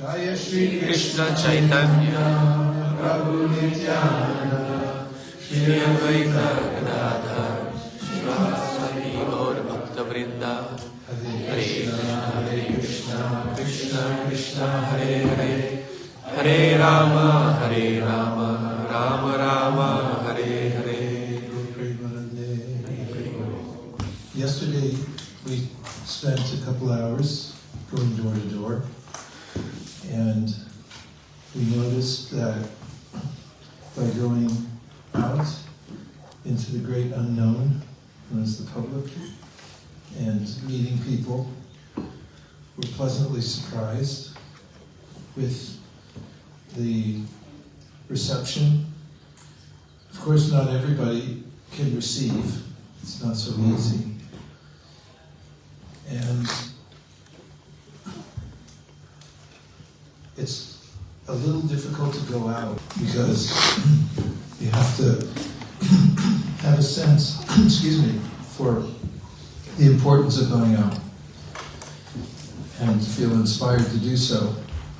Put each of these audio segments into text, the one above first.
Jaya Shri Krishna Chaitanya Prabhu Nityananda Shri Advaita Gadadhar Shivasari Gaur Bhakta Vrinda Hare Krishna Krishna Krishna Hare Hare Hare Rama Rama Rama Hare Hare. Yesterday we spent a couple hours going door to door, and we noticed that by going out into the great unknown, known as the public, and meeting people, we're pleasantly surprised with the reception. Of course, not everybody can receive. It's not so easy. And it's a little difficult to go out because you have to have a sense, for the importance of going out and feel inspired to do so.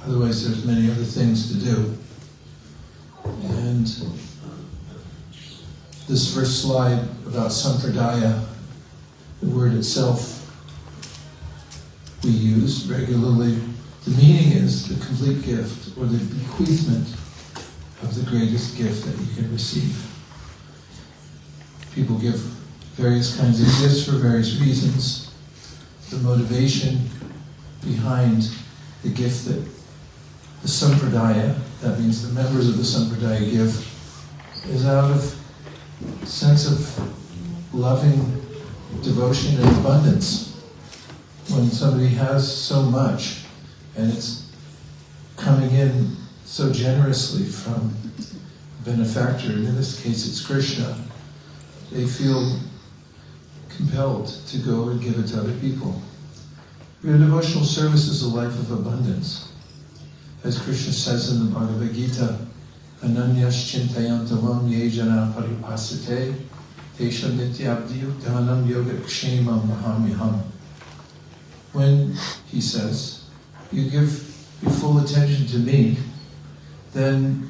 Otherwise, there's many other things to do. And this first slide about sampradaya, the word itself we use regularly. The meaning is the complete gift, or the bequeathment of the greatest gift that you can receive. People give various kinds of gifts for various reasons. The motivation behind the gift that the sampradaya, that means the members of the sampradaya give, is out of a sense of loving devotion and abundance. When somebody has so much and it's coming in so generously from a benefactor, and in this case it's Krishna, they feel compelled to go and give it to other people. Your devotional service is a life of abundance. As Krishna says in the Bhagavad Gita, Ananyas chintayantavam ye jana paripasate tesham nityabdiyu dhanam yoga kshemam mahamyaham. When, he says, you give your full attention to me, then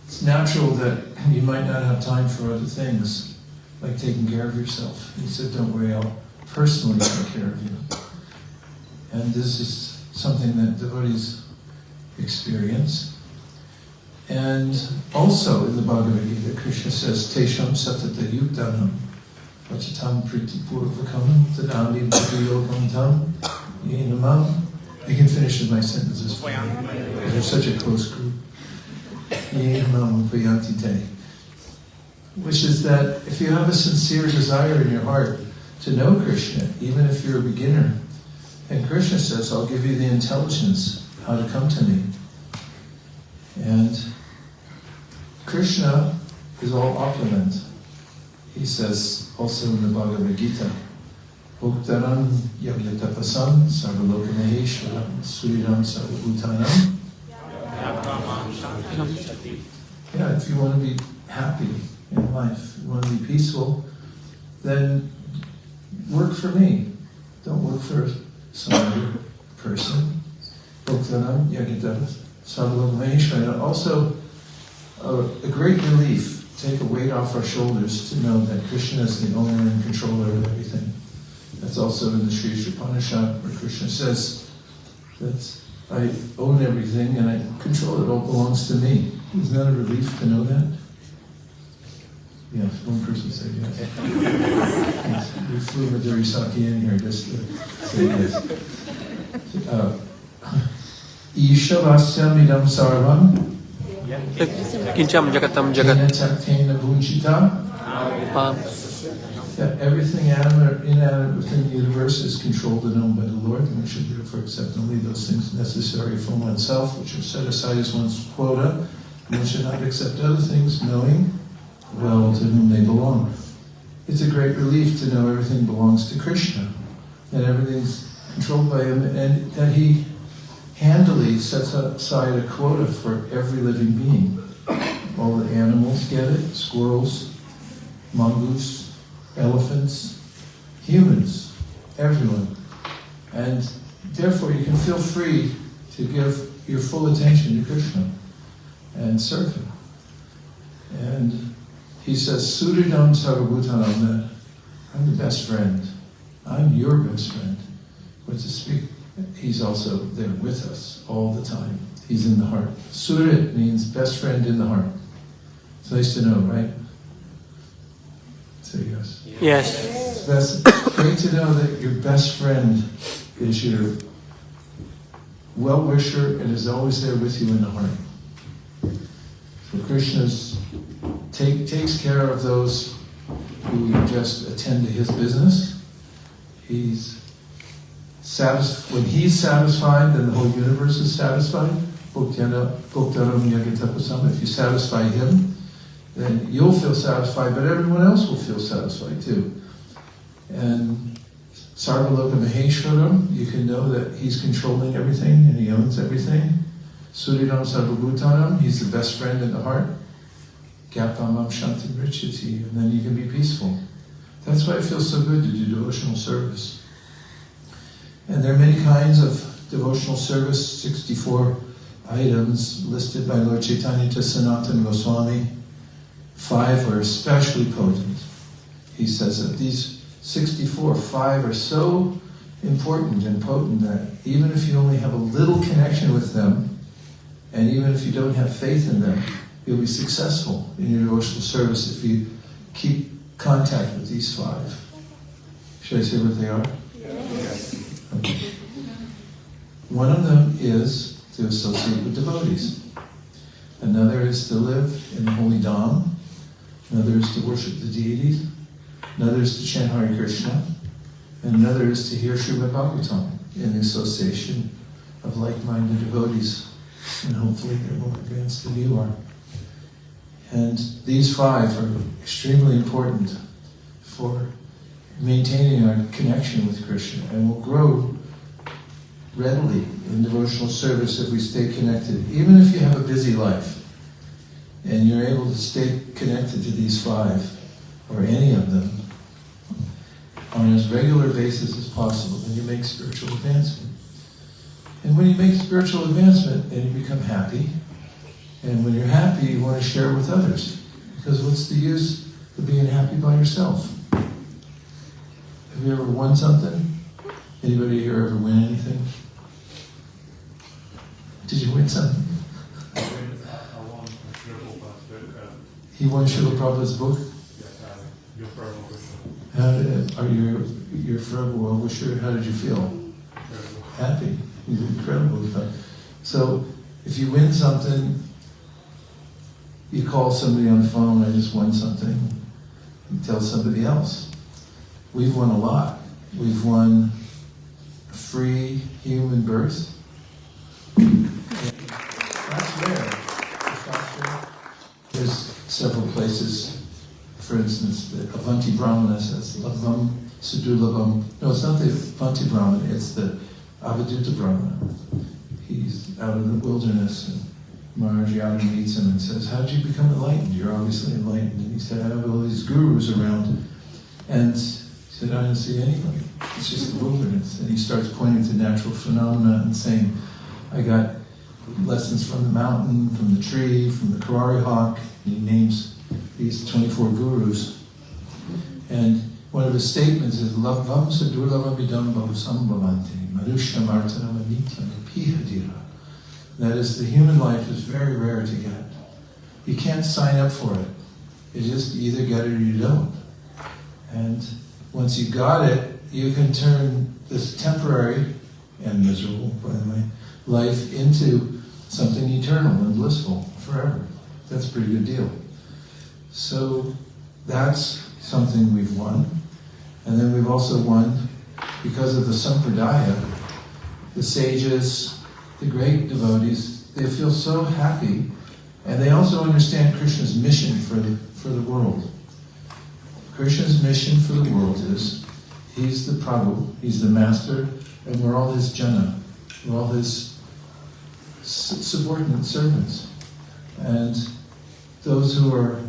it's natural that you might not have time for other things, like taking care of yourself. He said, don't worry, I'll personally take care of you. And this is something that devotees experience. And also in the Bhagavad Gita, Krishna says, Tesham satata yuktanam vachatam pritipurvakam tadami bhagiyogam tam yenamam. You can finish with my sentences for me, because you're such a close group. Yenamam upayatite. Which is that if you have a sincere desire in your heart to know Krishna, even if you're a beginner, and Krishna says, I'll give you the intelligence how to come to me. And Krishna is all opulent. He says also in the Bhagavad Gita, Bhuktaram yagyatapasam sarvalokamaheshwaram suridam sarvabhutanam. Yeah, if you want to be happy in life, you want to be peaceful, then work for me. Don't work for some other person. Bhuktaram yagyatapasam sarvalokamaheshwaram. Also, a great relief, take a weight off our shoulders to know that Krishna is the owner and controller of everything. That's also in the Sri Upanishad, where Krishna says that I own everything and I control it, all belongs to me. Isn't that a relief to know that? Yes, one person said yes. We flew Vaisesika in here just to say this. Ishavasya idaṁ sarvam Kincham jagatam jagat. That everything animate or inanimate within the universe is controlled and owned by the Lord, and we should therefore accept only those things necessary for oneself, which are set aside as one's quota, and one should not accept other things, knowing well to whom they belong. It's a great relief to know everything belongs to Krishna, that everything's controlled by him, and that he handily sets aside a quota for every living being. All the animals get it, squirrels, mongoose, elephants, humans, everyone. And therefore you can feel free to give your full attention to Krishna and serve him. And he says, su-durlabham sarvabhutanam, that I'm the best friend. I'm your best friend. What to speak? He's also there with us all the time. He's in the heart. Surit means best friend in the heart. It's nice to know, right? Say yes. Yes. It's great to know that your best friend is your well-wisher and is always there with you in the heart. So Krishna takes care of those who just attend to his business. When he's satisfied, then the whole universe is satisfied. If you satisfy him, then you'll feel satisfied, but everyone else will feel satisfied too. And Sarvaloka Maheshwaram, you can know that he's controlling everything and he owns everything. Suridam Sarvabhutanam, he's the best friend in the heart. Gyapamam Shantim Richiti, and then you can be peaceful. That's why it feels so good to do devotional service. And there are many kinds of devotional service, 64 items listed by Lord Chaitanya to Sanatana Goswami. 5 are especially potent. He says that these 64, 5 are so important and potent that even if you only have a little connection with them, and even if you don't have faith in them, you'll be successful in your devotional service if you keep contact with these 5. Should I say what they are? Yes. Okay. One of them is to associate with devotees. Another is to live in the holy Dham. Another is to worship the deities. Another is to chant Hare Krishna. And another is to hear Srimad Bhagavatam in the association of like-minded devotees. And hopefully they're more advanced than you are. And these 5 are extremely important for maintaining our connection with Krishna, and will grow readily in devotional service if we stay connected. Even if you have a busy life, and you're able to stay connected to these 5, or any of them, on as regular basis as possible, then you make spiritual advancement. And when you make spiritual advancement, then you become happy. And when you're happy, you want to share with others. Because what's the use of being happy by yourself? Have you ever won something? Anybody here ever win anything? Did you win something? I won Srila Prabhupada's book. He won Srila Prabhupada's book? Yes, your forever wisher. You're forever well-wisher. How did you feel? Happy. He's incredible. So, if you win something, you call somebody on the phone, I just won something. You tell somebody else. We've won a lot. We've won a free human birth. That's rare. There's several places, for instance, the Avadhūta Brāhmaṇa says, labdhvā, su-durlabham. No, it's not the Avadhūta Brāhmaṇa, it's the Avadhūta Brāhmaṇa. He's out in the wilderness, and Mahārāja Yadu meets him and says, how did you become enlightened? You're obviously enlightened. And he said, I have all these gurus around. And he said, I don't see anybody. It's just the wilderness. And he starts pointing to natural phenomena and saying, I got lessons from the mountain, from the tree, from the kurara hawk. And he names these 24 gurus. And one of his statements is, labdhvā su-durlabham idaṁ bahu-sambhavānte, mānuṣyam artha-dam anityam apīha dhīraḥ. That is, the human life is very rare to get. You can't sign up for it. You just either get it or you don't. And once you got it, you can turn this temporary and miserable, by the way, life into something eternal and blissful forever. That's a pretty good deal. So that's something we've won. And then we've also won, because of the sampradaya, the sages, the great devotees, they feel so happy, and they also understand Krishna's mission for the world. Krishna's mission for the world is, he's the Prabhu, he's the master, and we're all his jana, we're all his subordinate servants. And those who are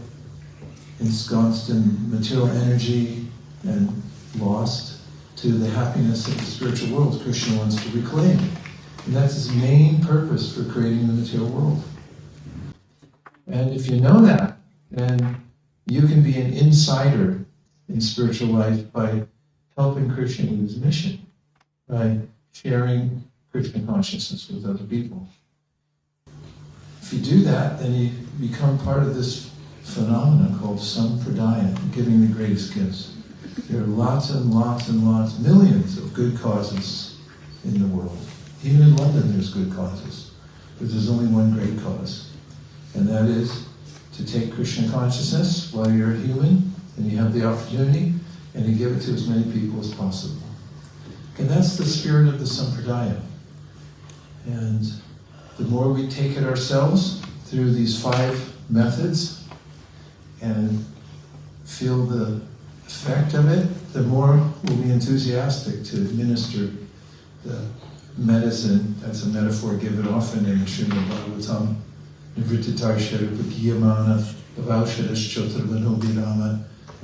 ensconced in material energy and lost to the happiness of the spiritual world, Krishna wants to reclaim. And that's his main purpose for creating the material world. And if you know that, then you can be an insider in spiritual life by helping Krishna with his mission, by sharing Krishna consciousness with other people. If you do that, then you become part of this phenomenon called sampradaya, giving the greatest gifts. There are lots and lots and lots, millions of good causes in the world. Even in London there's good causes, but there's only one great cause, and that is to take Krishna consciousness while you're a human, and you have the opportunity, and to give it to as many people as possible. And that's the spirit of the sampradaya. And the more we take it ourselves through these 5 methods and feel the effect of it, the more we'll be enthusiastic to administer the medicine. That's a metaphor given often in the Srimad Bhagavatam. In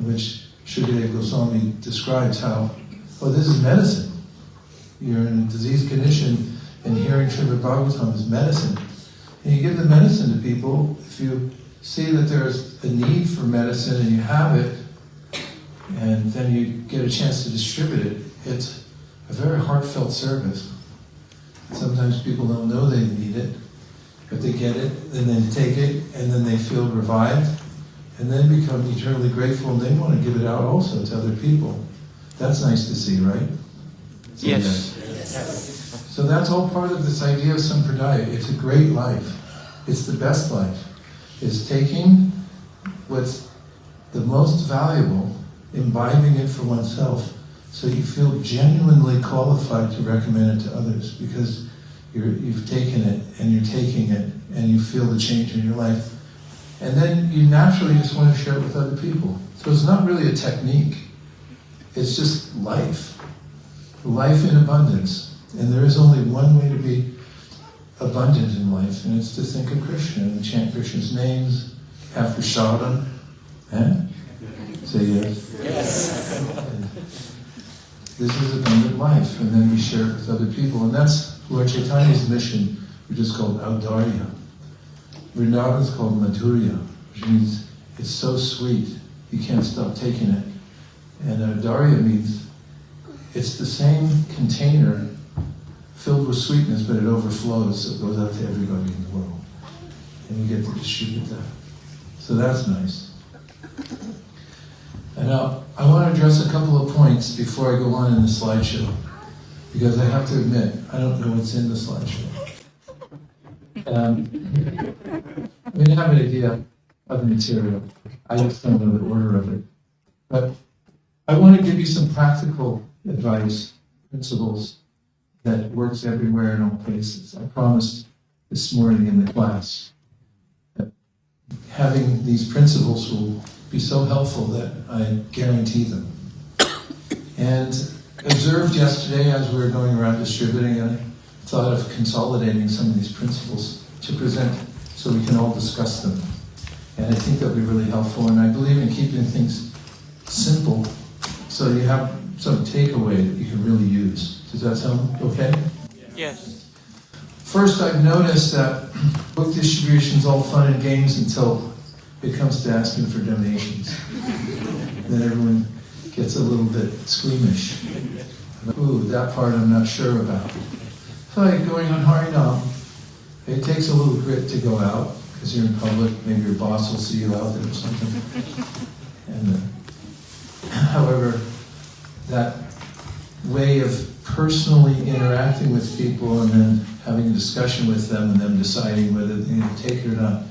which Shukadeva Goswami describes how, this is medicine. You're in a disease condition, and hearing Srimad Bhagavatam is medicine. And you give the medicine to people. If you see that there's a need for medicine and you have it, and then you get a chance to distribute it, it's a very heartfelt service. Sometimes people don't know they need it, but they get it, and then take it, and then they feel revived, and then become eternally grateful, and they want to give it out also to other people. That's nice to see, right? Yes. So that's all part of this idea of sampradaya. It's a great life. It's the best life. It's taking what's the most valuable, imbibing it for oneself, so you feel genuinely qualified to recommend it to others, because you've taken it, and you're taking it, and you feel the change in your life. And then you naturally just want to share it with other people. So it's not really a technique. It's just life. Life in abundance. And there is only one way to be abundant in life, and it's to think of Krishna and chant Krishna's names, have prasadam. Say yes. Yes. This is abundant life, and then we share it with other people. And that's Lord Chaitanya's mission, which is called Audarya. Vrindavan is called Madhurya, which means it's so sweet, you can't stop taking it. And Audarya means it's the same container filled with sweetness, but it overflows, so it goes out to everybody in the world. And you get to distribute that. So that's nice. And now, I want to address a couple of points before I go on in the slideshow, because I have to admit, I don't know what's in the slideshow. I mean, I have an idea of the material. I just don't know the order of it. But I want to give you some practical advice, principles, that works everywhere in all places. I promised this morning in the class that having these principles will be so helpful that I guarantee them. And observed yesterday as we were going around distributing, I thought of consolidating some of these principles to present so we can all discuss them. And I think that'll be really helpful. And I believe in keeping things simple so you have some takeaway that you can really use. Does that sound okay? Yes. First, I've noticed that book distribution is all fun and games until it comes to asking for donations. Then everyone gets a little bit squeamish. Ooh, that part I'm not sure about. It's like going on Harinam. It takes a little grit to go out, because you're in public, maybe your boss will see you out there or something. And however, that way of personally interacting with people and then having a discussion with them and them deciding whether they're going to take it or not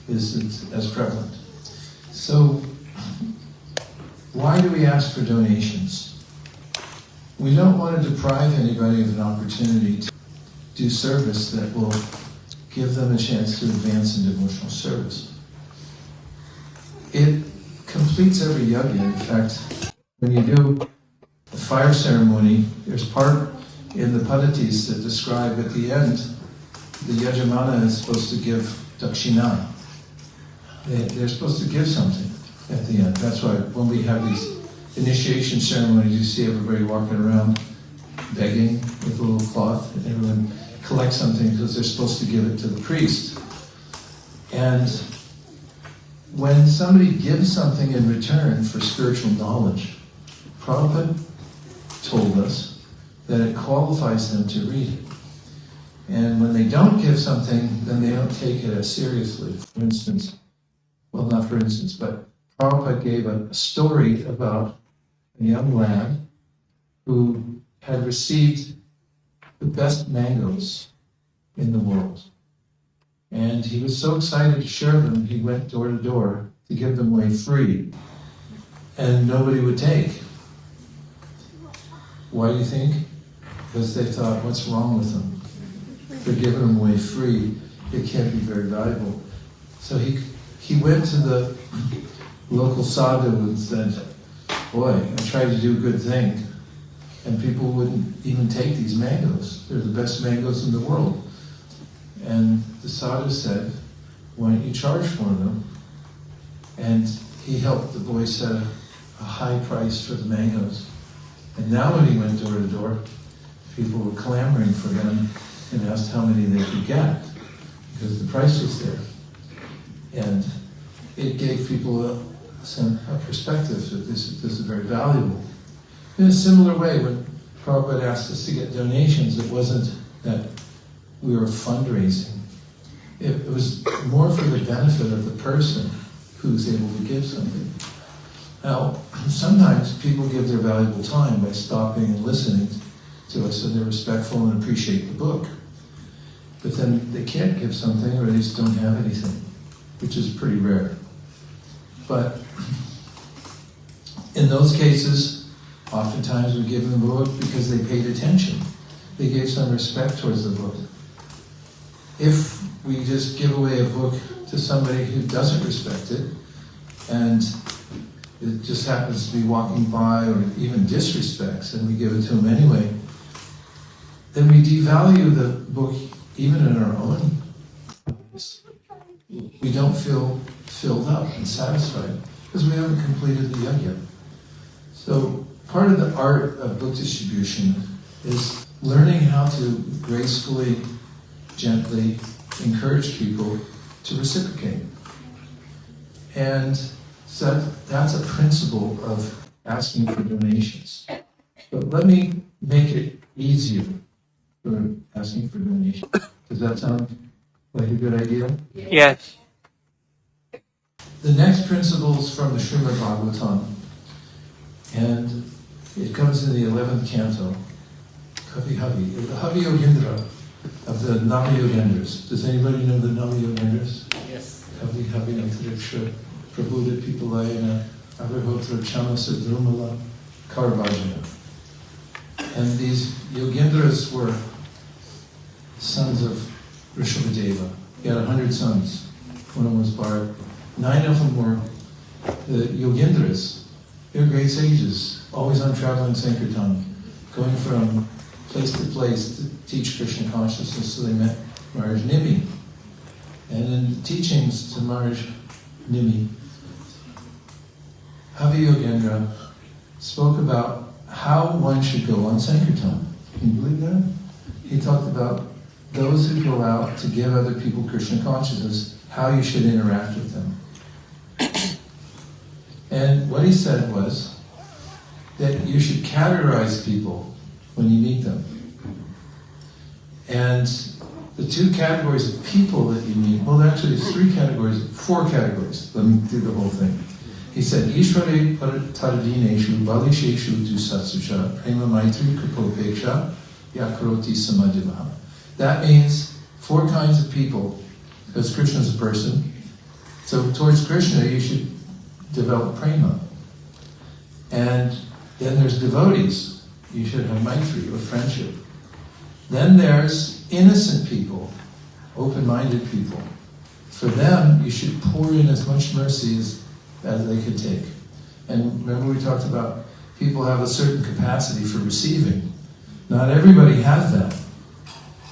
is as prevalent. So, why do we ask for donations? We don't want to deprive anybody of an opportunity to do service that will give them a chance to advance in devotional service. It completes every yajna. In fact, when you do the fire ceremony, there's part in the Padhatis that describe at the end, the yajamana is supposed to give dakshina. They're supposed to give something at the end. That's why when we have these initiation ceremonies, you see everybody walking around begging with a little cloth, and everyone collect something because they're supposed to give it to the priest. And when somebody gives something in return for spiritual knowledge, Prabhupada told us that it qualifies them to read it. And when they don't give something, then they don't take it as seriously. For instance, well, not for instance, but Prabhupada gave a story about a young lad who had received the best mangoes in the world. And he was so excited to share them, he went door to door to give them away free. And nobody would take. Why do you think? Because they thought, what's wrong with them? They're giving them away free. It can't be very valuable. So he went to the local sadhu and said, boy, I tried to do a good thing, and people wouldn't even take these mangoes. They're the best mangoes in the world. And the sadhu said, why don't you charge for them? And he helped the boy set a high price for the mangoes. And now when he went door to door, people were clamoring for him and asked how many they could get, because the price was there. And it gave people a perspective that this is very valuable. In a similar way, when Prabhupada asked us to get donations, it wasn't that we were fundraising. It was more for the benefit of the person who's able to give something. Now, sometimes people give their valuable time by stopping and listening to us, and they're respectful and appreciate the book. But then they can't give something, or they just don't have anything, which is pretty rare. But in those cases, oftentimes we give them a book because they paid attention. They gave some respect towards the book. If we just give away a book to somebody who doesn't respect it, and it just happens to be walking by or even disrespects, and we give it to them anyway, then we devalue the book even in our own lives. We don't feel filled up and satisfied because we haven't completed the yajna. So part of the art of book distribution is learning how to gracefully, gently encourage people to reciprocate. And so that's a principle of asking for donations. But let me make it easier for asking for donations. Does that sound like a good idea? Yes. The next principle is from the Srimad Bhagavatam, and it comes in the 11th canto, the Havi Yogendra of the Nava-Yogendras. Does anybody know the Nava-Yogendras? Yes. Havi Antariksha, Prabhuda Pipalayana, Avadhūta Brāhmaṇa, Karvajana. And these Yogendras were sons of Rishabhadeva. He had 100 sons. One of them was Bharat. 9 of them were the Yogendras. They were great sages, always on traveling Sankirtan, going from place to place to teach Krishna consciousness. So they met Mahārāja Nimi. And in the teachings to Mahārāja Nimi, Havi Yogendra spoke about how one should go on Sankirtan. Can you believe that? He talked about those who go out to give other people Krishna consciousness, how you should interact with them. And what he said was that you should categorize people when you meet them. And the 2 categories of people that you meet, well, actually there's 4 categories. Let me do the whole thing. He said, Ishvare Taradhineshu Balisheshu Dusatsusha Prema Maitri Kripopeksha Yakaroti Samadhivaha. That means 4 kinds of people, because Krishna is a person. So towards Krishna you should develop prema. And then there's devotees. You should have maitri, or friendship. Then there's innocent people, open-minded people. For them, you should pour in as much mercy as they can take. And remember we talked about people have a certain capacity for receiving. Not everybody has that.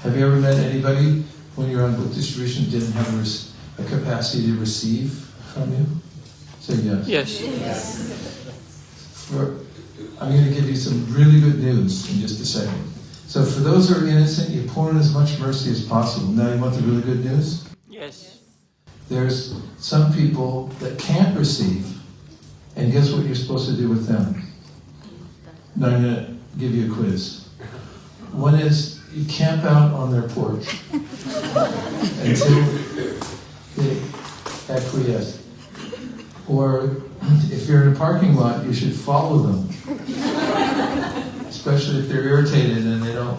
Have you ever met anybody when you're on book distribution didn't have a capacity to receive from you? Say yes. Yes. I'm going to give you some really good news in just a second. So for those who are innocent, you pour in as much mercy as possible. Now you want the really good news? Yes. There's some people that can't receive, and guess what you're supposed to do with them? Now I'm going to give you a quiz. One is, you camp out on their porch until they acquiesce. Or if you're in a parking lot, you should follow them. Especially if they're irritated and they don't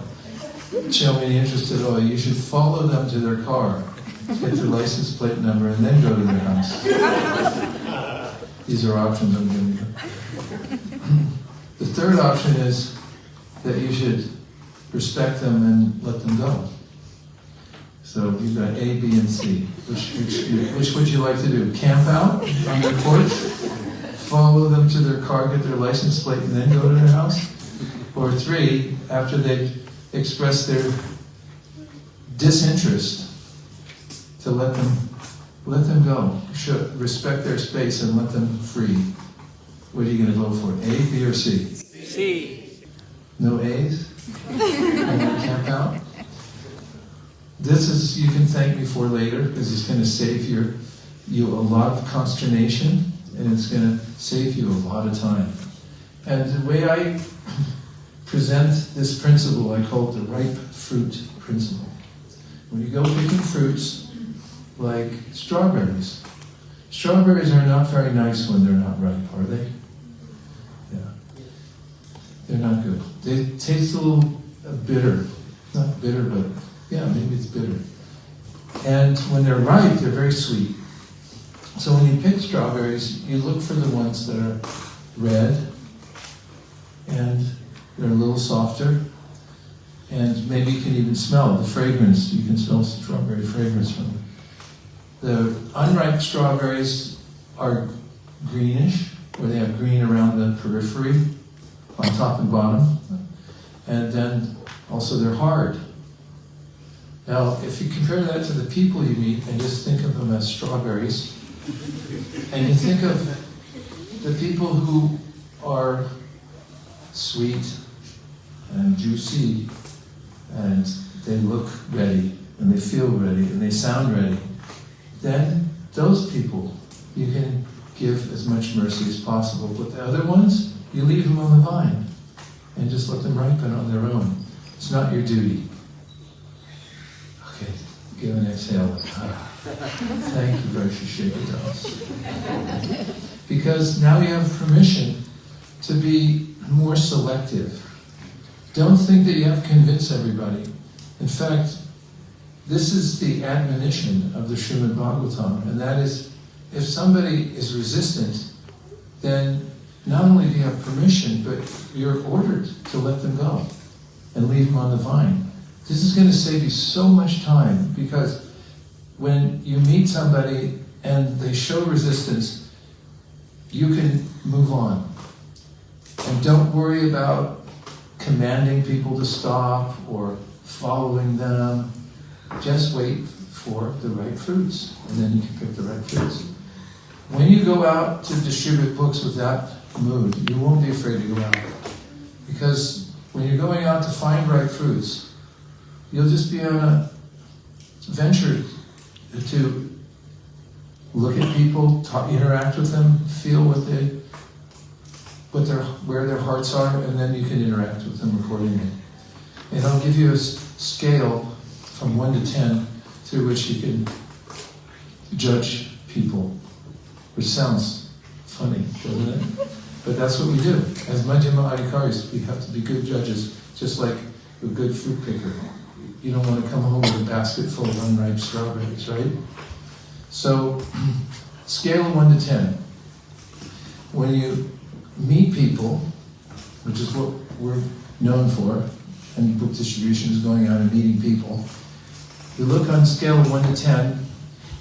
show any interest at all. You should follow them to their car, get their license plate number, and then go to their house. These are options I'm giving you. The third option is that you should respect them and let them go. So you've got A, B, and C. Which would you like to do? Camp out on their porch? Follow them to their car, get their license plate, and then go to their house? Or 3, after they've expressed their disinterest, to let them go. Respect their space and let them free. What are you going to vote for? A, B, or C? C. No A's? You camp out? This is, you can thank me for later, because it's going to save you a lot of consternation, and it's going to save you a lot of time. And the way I present this principle, I call it the ripe fruit principle. When you go picking fruits, like strawberries. Strawberries are not very nice when they're not ripe, are they? Yeah. They're not good. They taste a little bitter. Not bitter, but yeah, maybe it's bitter. And when they're ripe, they're very sweet. So when you pick strawberries, you look for the ones that are red, and they're a little softer, and maybe you can even smell the fragrance. You can smell strawberry fragrance from them. The unripe strawberries are greenish, where they have green around the periphery, on top and bottom, and then also they're hard. Now, if you compare that to the people you meet and just think of them as strawberries, and you think of the people who are sweet and juicy, and they look ready, and they feel ready, and they sound ready, then those people you can give as much mercy as possible. But the other ones, you leave them on the vine and just let them ripen on their own. It's not your duty. Okay, give an exhale. Thank you, Vaisesika Dasa. Because now you have permission to be more selective. Don't think that you have to convince everybody. In fact, this is the admonition of the Srimad Bhagavatam, and that is, if somebody is resistant, then not only do you have permission, but you're ordered to let them go and leave them on the vine. This is going to save you so much time, because when you meet somebody and they show resistance, you can move on. And don't worry about commanding people to stop or following them. Just wait for the right fruits, and then you can pick the right fruits. When you go out to distribute books with that mood, you won't be afraid to go out. Because when you're going out to find ripe fruits, you'll just be on a venture to look at people, interact with them, feel where their hearts are, and then you can interact with them accordingly. And I'll give you a scale from 1 to 10 through which you can judge people, which sounds funny, doesn't it? But that's what we do. As Madhyama Adhikaris, we have to be good judges, just like a good fruit picker. You don't want to come home with a basket full of unripe strawberries, right? So, scale 1 to 10. When you meet people, which is what we're known for, and book distribution is going out and meeting people, you look on a scale of 1 to 10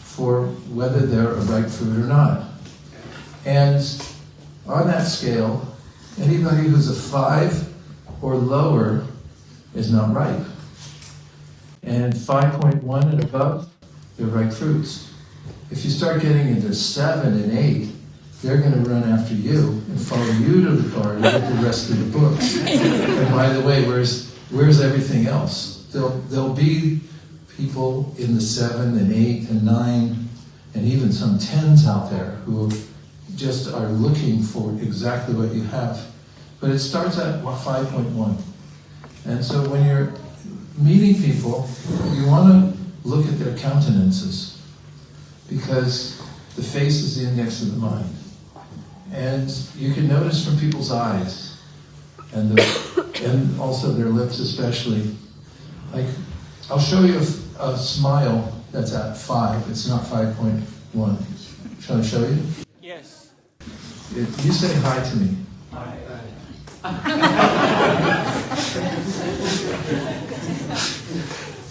for whether they're a ripe fruit or not. And on that scale, anybody who's a 5 or lower is not ripe. And 5.1 and above, they're ripe fruits. If you start getting into 7 and 8, they're going to run after you and follow you to the car to get the rest of the books. And by the way, where's where's everything else? There'll be people in the 7 and 8 and 9 and even some 10s out there who just are looking for exactly what you have. But it starts at 5.1. And so when you're meeting people, you want to look at their countenances, because the face is the index of the mind. And you can notice from people's eyes, and also their lips especially. Like, I'll show you a smile that's at 5. It's not 5.1. Shall I show you? Yes. You say hi to me.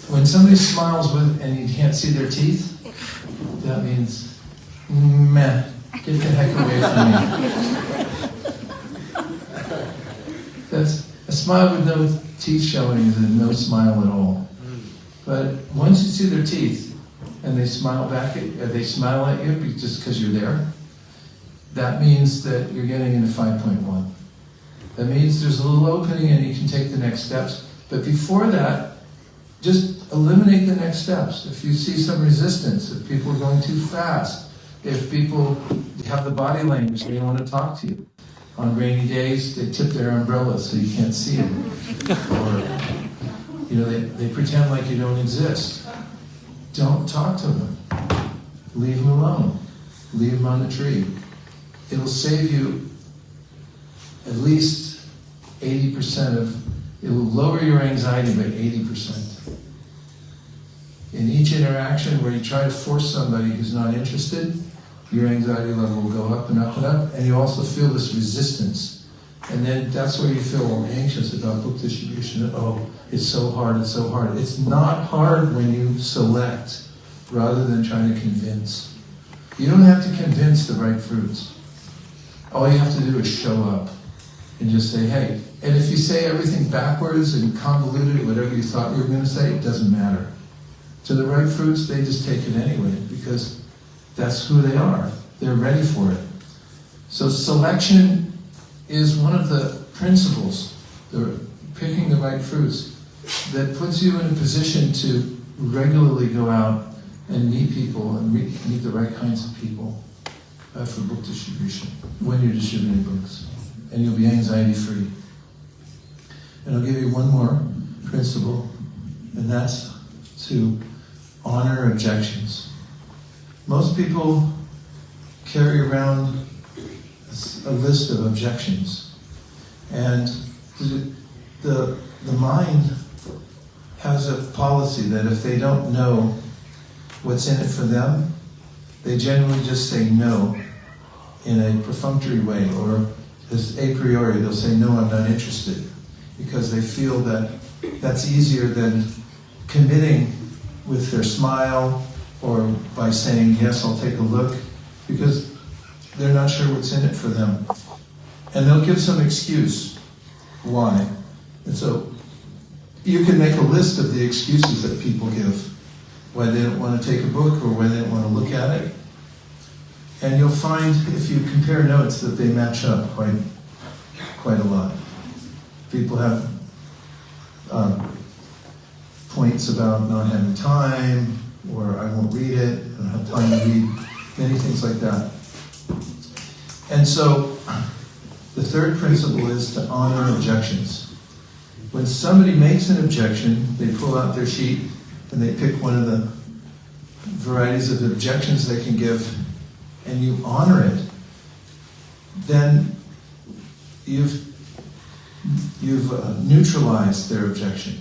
When somebody smiles and you can't see their teeth, that means, meh, get the heck away from me. That's a smile with no teeth showing is a no smile at all. But once you see their teeth and they smile back they smile at you just because you're there, that means that you're getting into 5.1. That means there's a little opening and you can take the next steps. But before that, just eliminate the next steps. If you see some resistance, if people are going too fast, if people have the body language, they don't want to talk to you. On rainy days, they tip their umbrellas so you can't see them. Or, they pretend like you don't exist. Don't talk to them. Leave them alone. Leave them on the tree. It'll save you at least 80% it will lower your anxiety by 80%. In each interaction where you try to force somebody who's not interested, your anxiety level will go up and up and up, and you also feel this resistance. And then that's where you feel anxious about book distribution. Oh, it's so hard, it's so hard. It's not hard when you select rather than trying to convince. You don't have to convince the right fruits. All you have to do is show up and just say, hey. And if you say everything backwards and convoluted, whatever you thought you were going to say, it doesn't matter. To the right fruits, they just take it anyway, because that's who they are. They're ready for it. So selection is one of the principles, picking the right fruits, that puts you in a position to regularly go out and meet people and meet the right kinds of people for book distribution, when you're distributing books. And you'll be anxiety-free. And I'll give you one more principle, and that's to honor objections. Most people carry around a list of objections, and the mind has a policy that if they don't know what's in it for them, they generally just say no in a perfunctory way, or as a priori, they'll say, no, I'm not interested, because they feel that that's easier than committing with their smile or by saying, yes, I'll take a look, because they're not sure what's in it for them. And they'll give some excuse why. And so you can make a list of the excuses that people give, why they don't want to take a book or why they don't want to look at it. And you'll find, if you compare notes, that they match up quite a lot. People have points about not having time, or I won't read it, I don't have time to read, many things like that. And so, the third principle is to honor objections. When somebody makes an objection, they pull out their sheet and they pick one of the varieties of objections they can give, and you honor it, then you've neutralized their objection.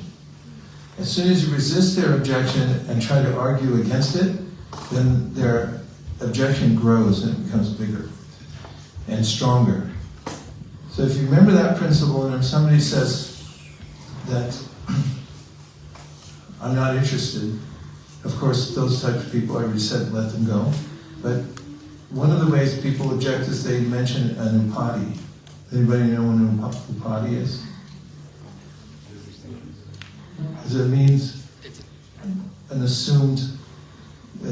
As soon as you resist their objection and try to argue against it, then their objection grows and it becomes bigger and stronger. So if you remember that principle, and if somebody says that I'm not interested, of course those types of people, I already said let them go. But one of the ways people object is they mention an upadi. Anybody know what an upadi is? It means an assumed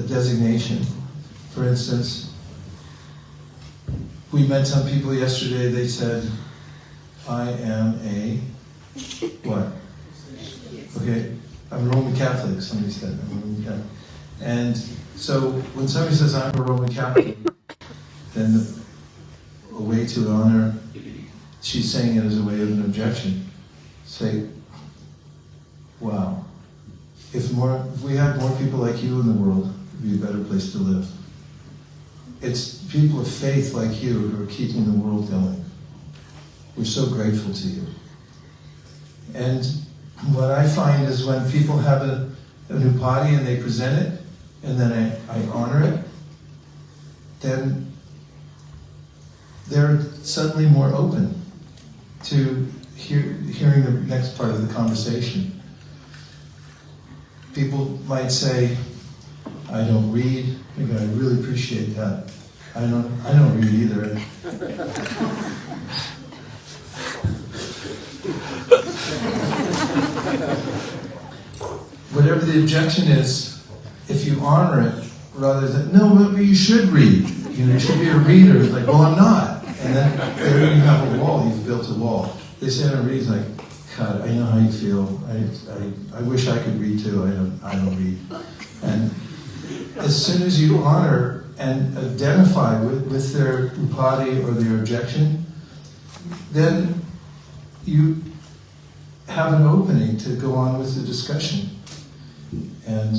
designation. For instance, we met some people yesterday, they said, I am a what? Okay, I'm a Roman Catholic, somebody said I'm a Roman Catholic. And so when somebody says I'm a Roman Catholic, then a way to honor, she's saying it as a way of an objection. Say, wow, if we had more people like you in the world, it would be a better place to live. It's people of faith like you who are keeping the world going. We're so grateful to you. And what I find is when people have a new party and they present it, and then I honor it, then they're suddenly more open to hearing the next part of the conversation. People might say, I don't read. I really appreciate that. I don't read either. Whatever the objection is, if you honor it, rather than, no, but you should read. You should be a reader. It's like, well, I'm not. And then there you have a wall. You've built a wall. They say I don't read. It's like, God, I know how you feel. I wish I could read too. I don't read. And as soon as you honor and identify with their upadi or their objection, then you have an opening to go on with the discussion. And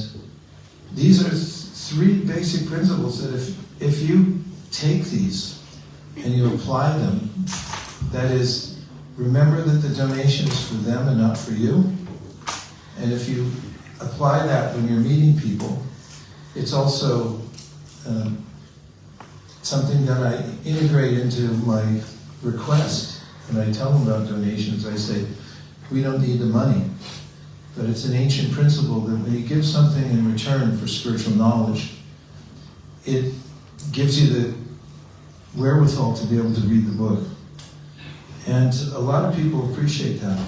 these are three basic principles that if you take these and you apply them, that is, remember that the donation is for them and not for you. And if you apply that when you're meeting people, it's also something that I integrate into my request. When I tell them about donations, I say, we don't need the money. But it's an ancient principle that when you give something in return for spiritual knowledge, it gives you the wherewithal to be able to read the book. And a lot of people appreciate that.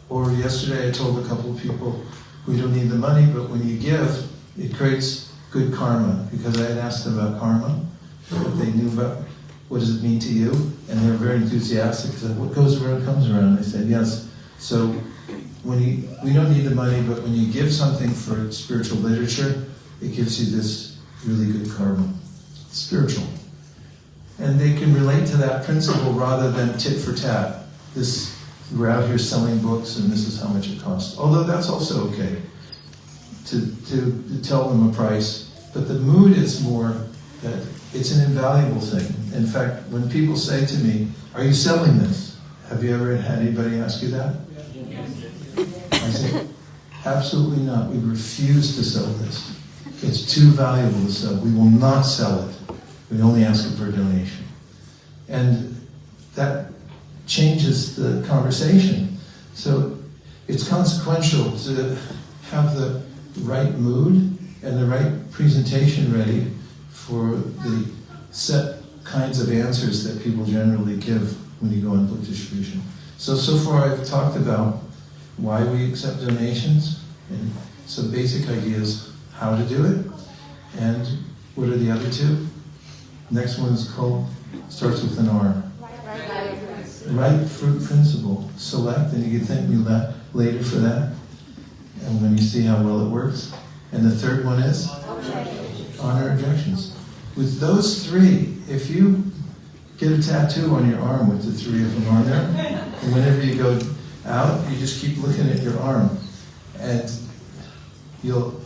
Or yesterday I told a couple of people, we don't need the money, but when you give, it creates good karma. Because I had asked them about karma, what they knew about, what does it mean to you? And they were very enthusiastic, said, what goes around comes around. I said, yes. So we don't need the money, but when you give something for spiritual literature, it gives you this really good karma. Spiritual. And they can relate to that principle rather than tit for tat. We're out here selling books and this is how much it costs. Although that's also okay to tell them a price. But the mood is more that it's an invaluable thing. In fact, when people say to me, are you selling this? Have you ever had anybody ask you that? I say, absolutely not. We refuse to sell this. It's too valuable to sell. We will not sell it. We only ask it for a donation. And that changes the conversation. So it's consequential to have the right mood and the right presentation ready for the set kinds of answers that people generally give when you go on book distribution. So far I've talked about why we accept donations, and some basic ideas how to do it, and what are the other two? Next one is starts with an R. Right fruit principle. Select, and you can thank me later for that, and when you see how well it works. And the third one is honor objections. With those three, if you get a tattoo on your arm with the three of them on there, and whenever you go out, you just keep looking at your arm, and you'll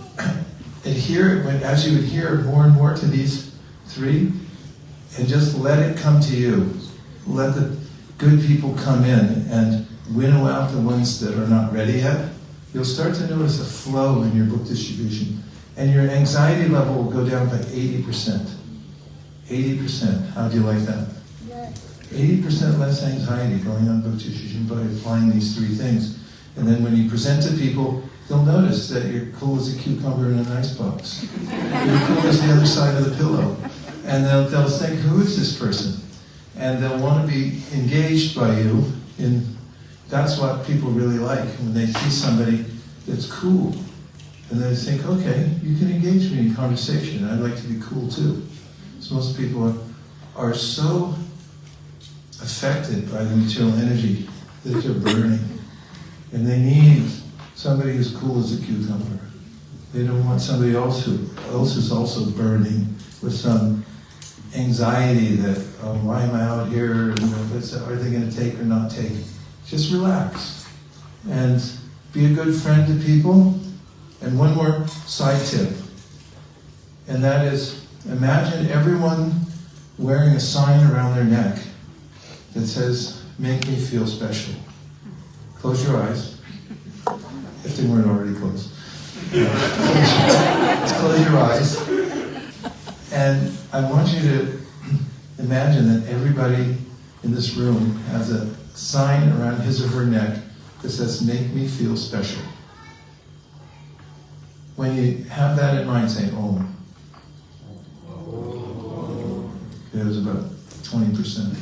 adhere as you adhere more and more to these three, and just let it come to you. Let the good people come in and winnow out the ones that are not ready yet. You'll start to notice a flow in your book distribution, and your anxiety level will go down by 80%. 80%. How do you like that? 80% less anxiety going on book distribution by applying these three things. And then when you present to people, they'll notice that you're cool as a cucumber in an icebox. You're cool as the other side of the pillow. And they'll think, who is this person? And they'll want to be engaged by you. That's what people really like, when they see somebody that's cool. And they think, okay, you can engage me in conversation. I'd like to be cool too. So most people are so affected by the material energy that they're burning. And they need somebody who's cool as a cucumber. They don't want somebody else who's also burning with some anxiety that, oh, why am I out here? You know, are they going to take or not take? Just relax and be a good friend to people. And one more side tip, and that is, imagine everyone wearing a sign around their neck that says, "Make me feel special." Close your eyes, if they weren't already closed. Close your eyes. And I want you to imagine that everybody in this room has a sign around his or her neck that says, "Make me feel special." When you have that in mind, say Om. It was about 20%.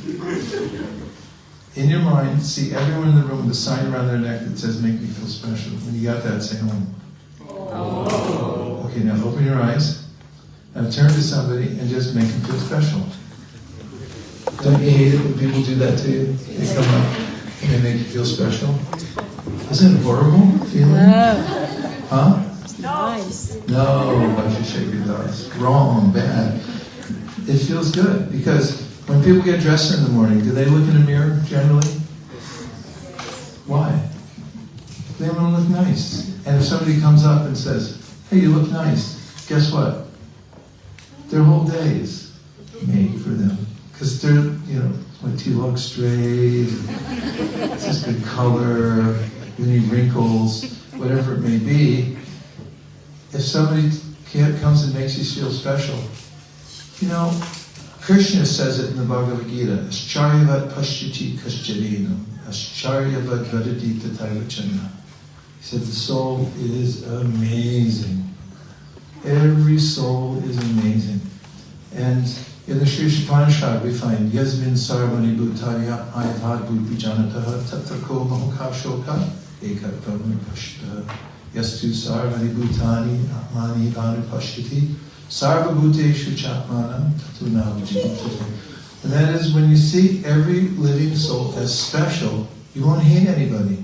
In your mind, see everyone in the room with a sign around their neck that says, "Make me feel special." When you got that, say Om. Okay, now open your eyes. Now turn to somebody and just make them feel special. Don't you hate it when people do that to you? They come up and they make you feel special. Isn't it horrible feeling? No. Huh? Nice. No, Vaisesika Dasa. Wrong, bad. It feels good because when people get dressed in the morning, do they look in a mirror generally? Why? They want to look nice. And if somebody comes up and says, "Hey, you look nice," guess what? Their whole day is made for them. Because they're, you know, my teeth look straight, it's just good color, any wrinkles, whatever it may be. If somebody comes and makes you feel special, you know, Krishna says it in the Bhagavad Gita, "Ascharyavat pashyati kaschadinam, ascharyavat vadati tatayvachana." He said the soul is amazing. Every soul is amazing. And in the Sri Upanishad we find Yasmin Sarvani Bhutaya Avadhūta Brāhmaṇa Tatrako Mahukashoka Ekatvam Pashta Yastu Sarvani Bhutani Mani Vanu Pashyati Sarva Bhuteshu Chatmanam Tatunavajita. And that is, when you see every living soul as special, you won't hate anybody.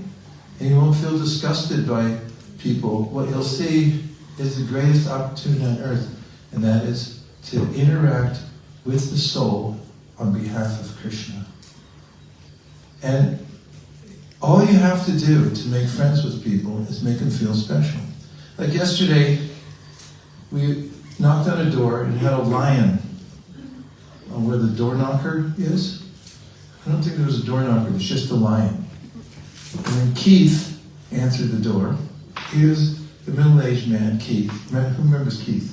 And you won't feel disgusted by people. What you'll see is the greatest opportunity on earth, and that is to interact with the soul on behalf of Krishna. And all you have to do to make friends with people is make them feel special. Like yesterday, we knocked on a door and had a lion on where the door knocker is. I don't think there was a door knocker, it was just a lion. And then Keith answered the door. He was the middle-aged man, Keith. Who remembers Keith?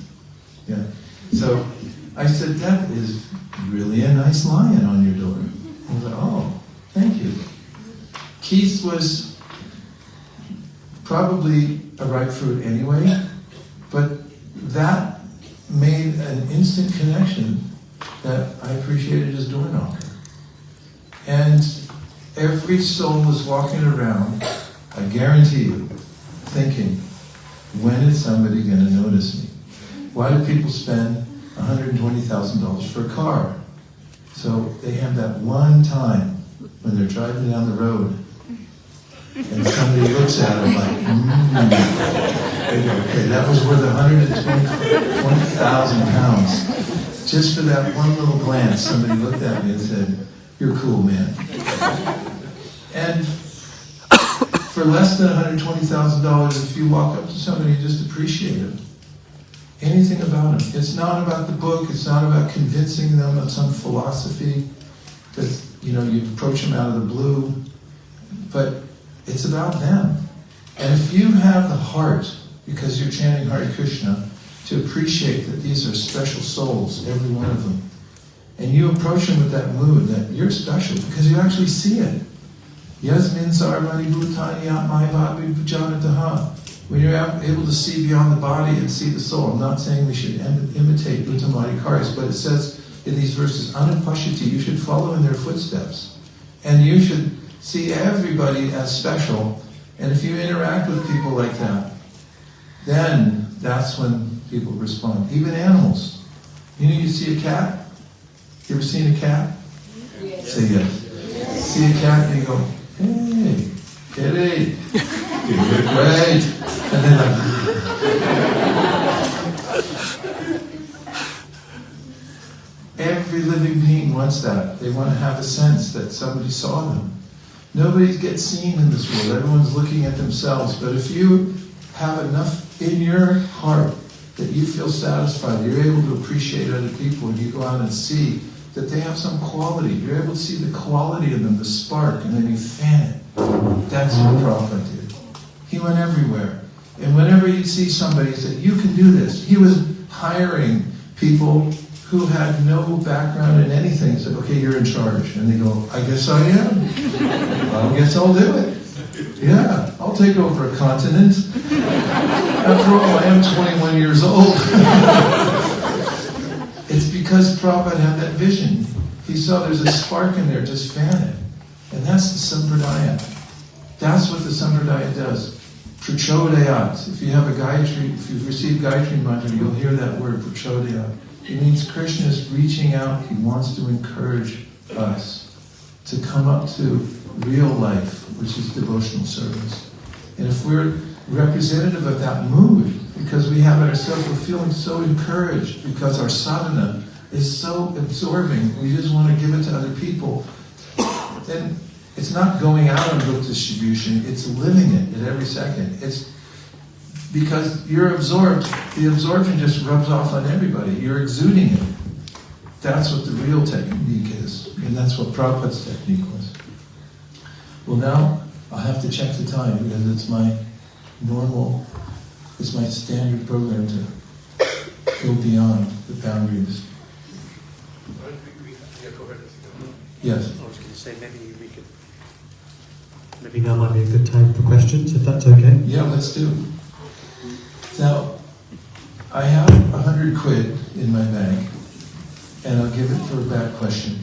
Yeah. So I said, "That is really a nice lion on your door." I was like, "Oh, thank you." Keith was probably a ripe fruit anyway, but that made an instant connection that I appreciated his door knocker. And every soul was walking around, I guarantee you, thinking, when is somebody going to notice me? Why do people spend $120,000 for a car? So they have that one time when they're driving down the road and somebody looks at them like, okay, that was worth 120,000 pounds. Just for that one little glance, somebody looked at me and said, "You're cool, man." And for less than $120,000, if you walk up to somebody and just appreciate them, anything about them. It's not about the book, it's not about convincing them of some philosophy that, you know, you approach them out of the blue, but it's about them. And if you have the heart, because you're chanting Hare Krishna, to appreciate that these are special souls, every one of them, and you approach them with that mood that you're special, because you actually see it. Yasmin sarvani bhutani atmaivapi vijanataha. When you're able to see beyond the body and see the soul, I'm not saying we should imitate Uttamādhikaris, but it says in these verses, anupashyati, you should follow in their footsteps. And you should see everybody as special. And if you interact with people like that, then that's when people respond. Even animals. You know, you see a cat? You ever seen a cat? Yes. Say yes. See a cat and you go, "Hey, kitty." Great. And then like, every living being wants that. They want to have a sense that somebody saw them. Nobody gets seen in this world. Everyone's looking at themselves. But if you have enough in your heart that you feel satisfied, you're able to appreciate other people, and you go out and see that they have some quality. You're able to see the quality in them, the spark, and then you fan it. That's what Prabhupada did. He went everywhere. And whenever he'd see somebody, he said, you can do this. He was hiring people who had no background in anything. He said, okay, you're in charge. And they go, I guess I am. Well, I guess I'll do it. Yeah, I'll take over a continent. After all, I am 21 years old. It's because Prabhupada had that vision. He saw there's a spark in there, just fan it. And that's the sampradaya. That's what the sampradaya does. Prachodayat. If you have a Gayatri, if you've received Gayatri mantra, you'll hear that word, prachodayat. It means Krishna is reaching out. He wants to encourage us to come up to real life, which is devotional service. And if we're representative of that mood, because we have it ourselves, we're feeling so encouraged, because our sadhana is so absorbing, we just want to give it to other people, then it's not going out on book distribution, it's living it at every second. It's because you're absorbed, the absorption just rubs off on everybody. You're exuding it. That's what the real technique is. And that's what Prabhupada's technique was. Well, now I'll have to check the time because it's my standard program to go beyond the boundaries. Yes. I was going to say maybe now might be a good time for questions, if that's okay. Yeah, let's do. Now, I have 100 quid in my bank, and I'll give it for a bad question.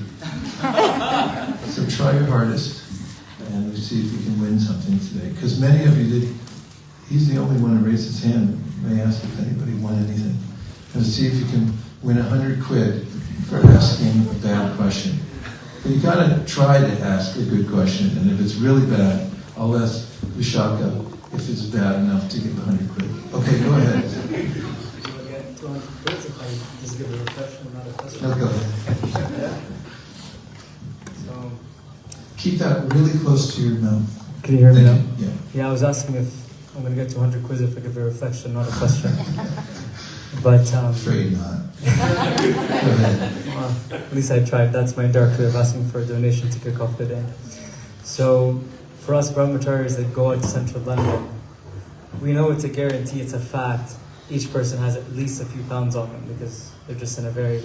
So try your hardest, and we'll see if you can win something today. Because many of you did. He's the only one who raised his hand. They asked if anybody won anything. And see if you can win 100 quid for asking a bad question. But you gotta try to ask a good question, and if it's really bad, I'll ask Vishaka if it's bad enough to give 100 quid. Okay, go ahead. No, go ahead. Keep that really close to your mouth. Can you hear me now? Yeah. Yeah, I was asking if I'm going to get to 100 quiz if I give a reflection, not a question. But Afraid not. Go ahead. well, at least I tried. That's my dark way of asking for a donation to kick off the day. So, for us brahmacharis that go out to central London, we know it's a guarantee, it's a fact. Each person has at least a few pounds on them because they're just in a very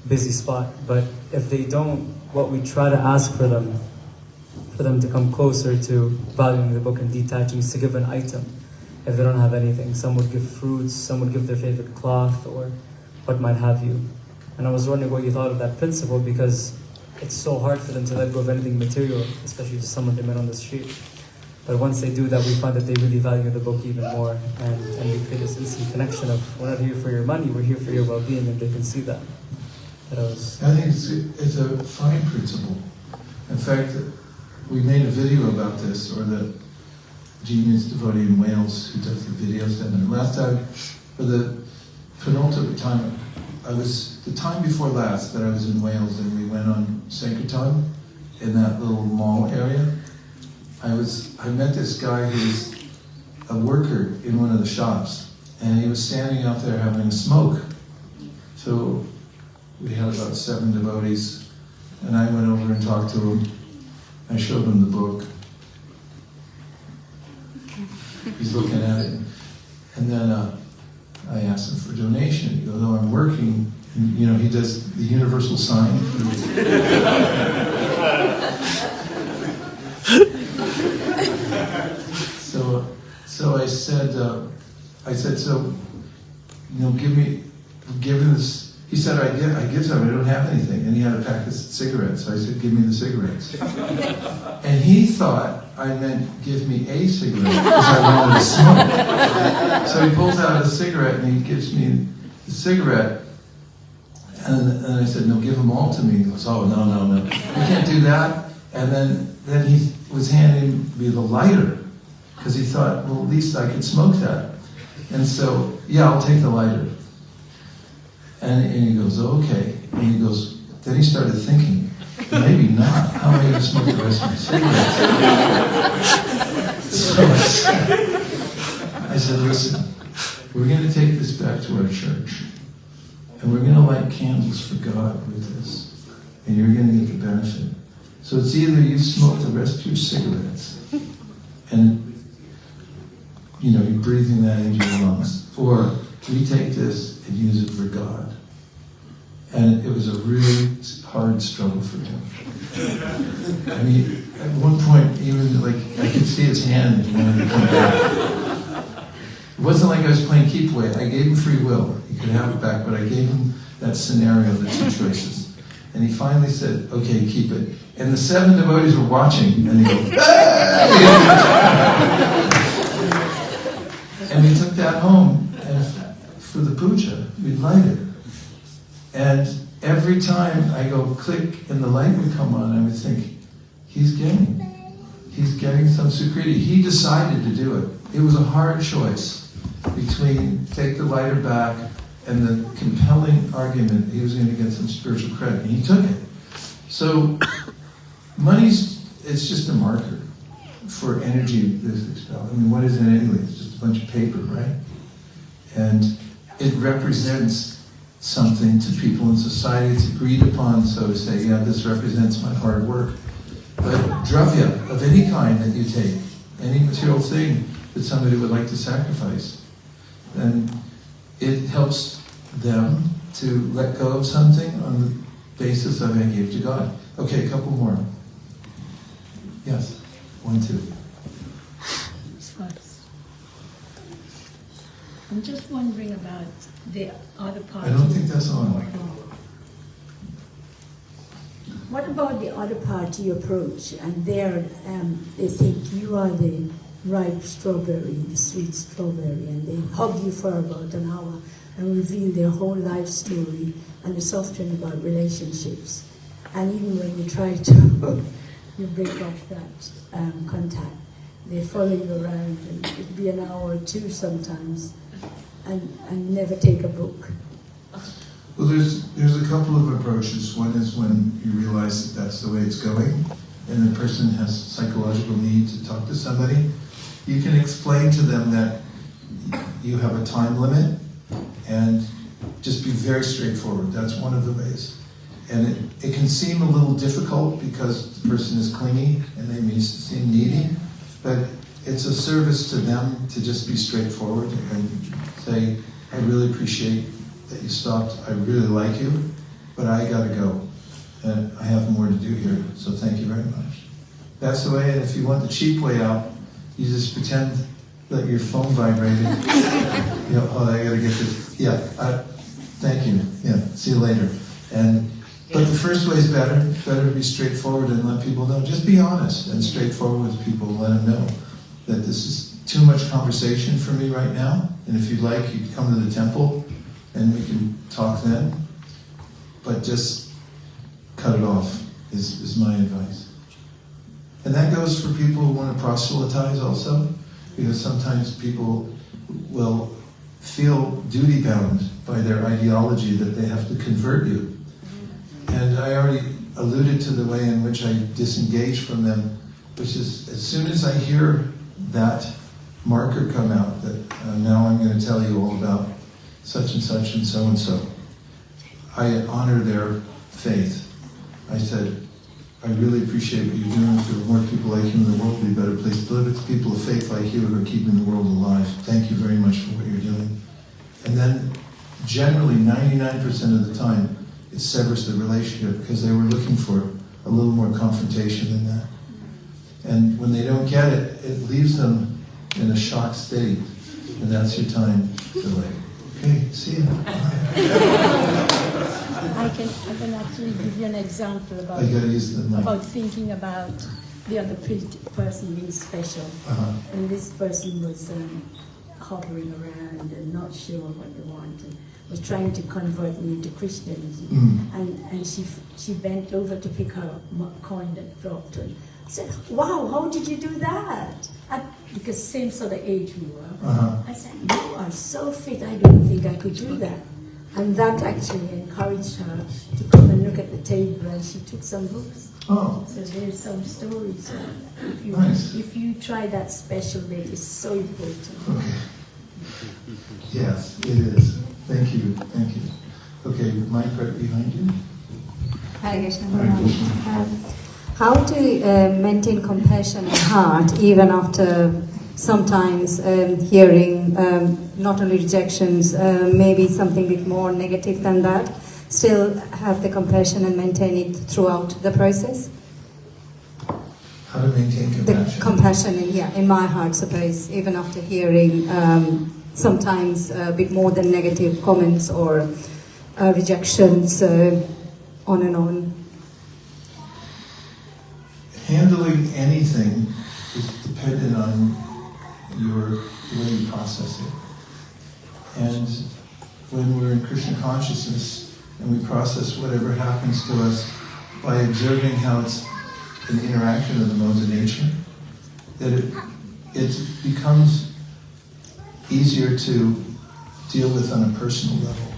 busy spot. But if they don't, what we try to ask for them to come closer to valuing the book and detaching is to give an item. If they don't have anything, some would give fruits, some would give their favorite cloth, or what might have you. And I was wondering what you thought of that principle, because it's so hard for them to let go of anything material, especially to someone they met on the street. But once they do that, we find that they really value the book even more, and we create this instant connection of, we're not here for your money, we're here for your well-being, and they can see that. I think it's a fine principle. In fact, we made a video about this, or the genius devotee in Wales who does the videos. And last time, for the penultimate time, the time before last that I was in Wales, and we went on Sankirtan in that little mall area. I met this guy who's a worker in one of the shops, and he was standing out there having a smoke. So we had about 7 devotees, and I went over and talked to him. I showed him the book. He's looking at it, and then I asked him for a donation. He goes, "Oh, I'm working." And, he does the universal sign. So I said, "So, give me this." He said, I give some, I don't have anything. And he had a pack of cigarettes. So I said, "Give me the cigarettes." And he thought I meant give me a cigarette because I wanted to smoke. So he pulls out a cigarette and he gives me the cigarette. And I said, "No, give them all to me." He goes, "Oh, no. You can't do that." And then he was handing me the lighter. because he thought, well, at least I could smoke that. And so, yeah, I'll take the lighter. And he goes, oh, okay. And he goes, then he started thinking, maybe not. How am I going to smoke the rest of my cigarettes? So I said, listen, we're going to take this back to our church. And we're going to light candles for God with this. And you're going to get the benefit. So it's either you smoke the rest of your cigarettes, and you're breathing that into your lungs, or we take this and use it for God. And it was a really hard struggle for him. I mean, at one point, even I could see his hand wanted to come back. It wasn't like I was playing keep away. I gave him free will. He could have it back, but I gave him that scenario, the two choices. And he finally said, okay, keep it. And the 7 devotees were watching, and they go, hey! And we took that home, and for the puja, we'd light it. And every time I go click and the light would come on, I would think, he's getting some sukriti. He decided to do it. It was a hard choice between take the lighter back and the compelling argument he was going to get some spiritual credit. And he took it. So it's just a marker for energy that's expelled. I mean, what is it anyway? It's just a bunch of paper, right? And it represents something to people in society. It's agreed upon, so to say, yeah, this represents my hard work. But dravya of any kind that you take, any material thing that somebody would like to sacrifice, then it helps them to let go of something on the basis of I gave to God. Okay, a couple more. Yes, 1, 2. I'm just wondering about the other party. I don't think that's on. What about the other party approach? And there, they think you are the ripe strawberry, the sweet strawberry, and they hug you for about an hour and reveal their whole life story and the software about relationships. And even when you try to you break off that contact, they follow you around, and it'd be an hour or 2 sometimes, and never take a book. Well, there's a couple of approaches. One is when you realize that that's the way it's going, and the person has psychological need to talk to somebody. You can explain to them that you have a time limit, and just be very straightforward. That's one of the ways. And it can seem a little difficult because the person is clingy and they may seem needy, but it's a service to them to just be straightforward and say, I really appreciate that you stopped, I really like you, but I gotta go. And I have more to do here, so thank you very much. That's the way, and if you want the cheap way out, you just pretend that your phone vibrated. Oh, I gotta get this. Yeah, thank you. Yeah, see you later. But the first way is better. It's better to be straightforward and let people know. Just be honest and straightforward with people. Let them know that this is too much conversation for me right now. And if you'd like, you can come to the temple and we can talk then. But just cut it off is my advice. And that goes for people who want to proselytize also, because sometimes people will feel duty-bound by their ideology that they have to convert you. And I already alluded to the way in which I disengage from them, which is as soon as I hear that marker come out, that now I'm going to tell you all about such and such and so and so, I honor their faith. I said, I really appreciate what you're doing. If there were more people like you in the world, it would be a better place to live. It's people of faith like you who are keeping the world alive. Thank you very much for what you're doing. And then, generally, 99% of the time, it severs the relationship because they were looking for a little more confrontation than that. And when they don't get it, it leaves them in a shocked state. And that's your time to okay, see you. I can actually give you an example about, about thinking about the other person being special. And this person was hovering around and not sure what they wanted. Was trying to convert me into Christianism, and she bent over to pick her coin that dropped, and said, "Wow, how did you do that?" because same sort of age we were. Uh-huh. I said, you are so fit, I don't think I could do that. And that actually encouraged her to come and look at the table, and she took some books. Oh, So there's some stories. Nice. If you try that special bed, it's so important. okay. Yes, it is. Thank you. Thank you. Okay, Mike right behind you. Hare Krishna. Hare Krishna. How to maintain compassion in heart even after sometimes hearing not only rejections, maybe something a bit more negative than that, still have the compassion and maintain it throughout the process? How to maintain The compassion? compassion in my heart, suppose, even after hearing sometimes a bit more than negative comments or rejections, on and on. Handling anything is dependent on the way you process it. And when we're in Krishna consciousness and we process whatever happens to us by observing how it's an interaction of the modes of nature, that it becomes easier to deal with on a personal level.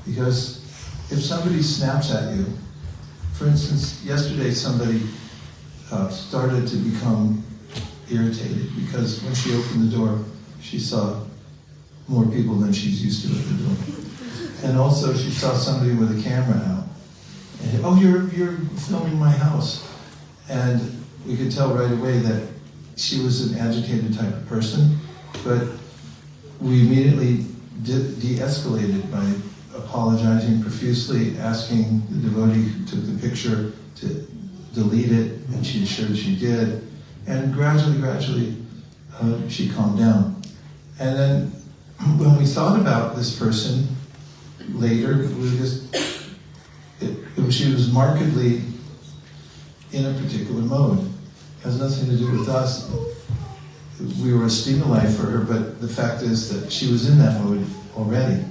Because if somebody snaps at you, for instance, yesterday somebody started to become irritated because when she opened the door, she saw more people than she's used to at the door. And also she saw somebody with a camera out. And, oh, you're filming my house. And we could tell right away that she was an agitated type of person, but we immediately de-escalated by apologizing profusely, asking the devotee who took the picture to delete it, and she assured she did. And gradually, she calmed down. And then when we thought about this person later, she was markedly in a particular mode. It has nothing to do with us. We were a stimuli for her, but the fact is that she was in that mode already.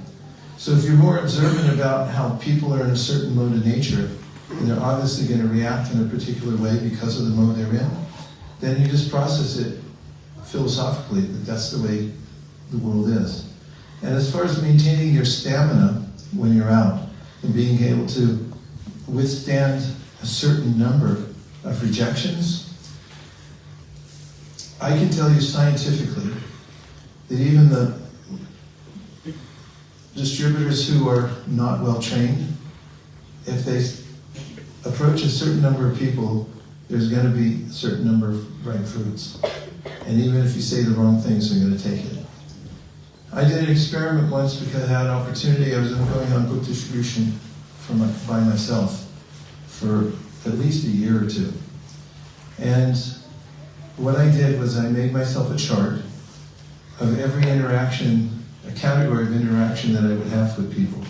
So if you're more observant about how people are in a certain mode of nature, and they're obviously going to react in a particular way because of the mode they're in, then you just process it philosophically, that that's the way the world is. And as far as maintaining your stamina when you're out, and being able to withstand a certain number of rejections, I can tell you scientifically that even the distributors who are not well trained, if they approach a certain number of people, there's going to be a certain number of ripe fruits. And even if you say the wrong things, they're going to take it. I did an experiment once because I had an opportunity. I was going on book distribution by myself for at least a year or two. And what I did was I made myself a chart of every interaction, a category of interaction that I would have with people.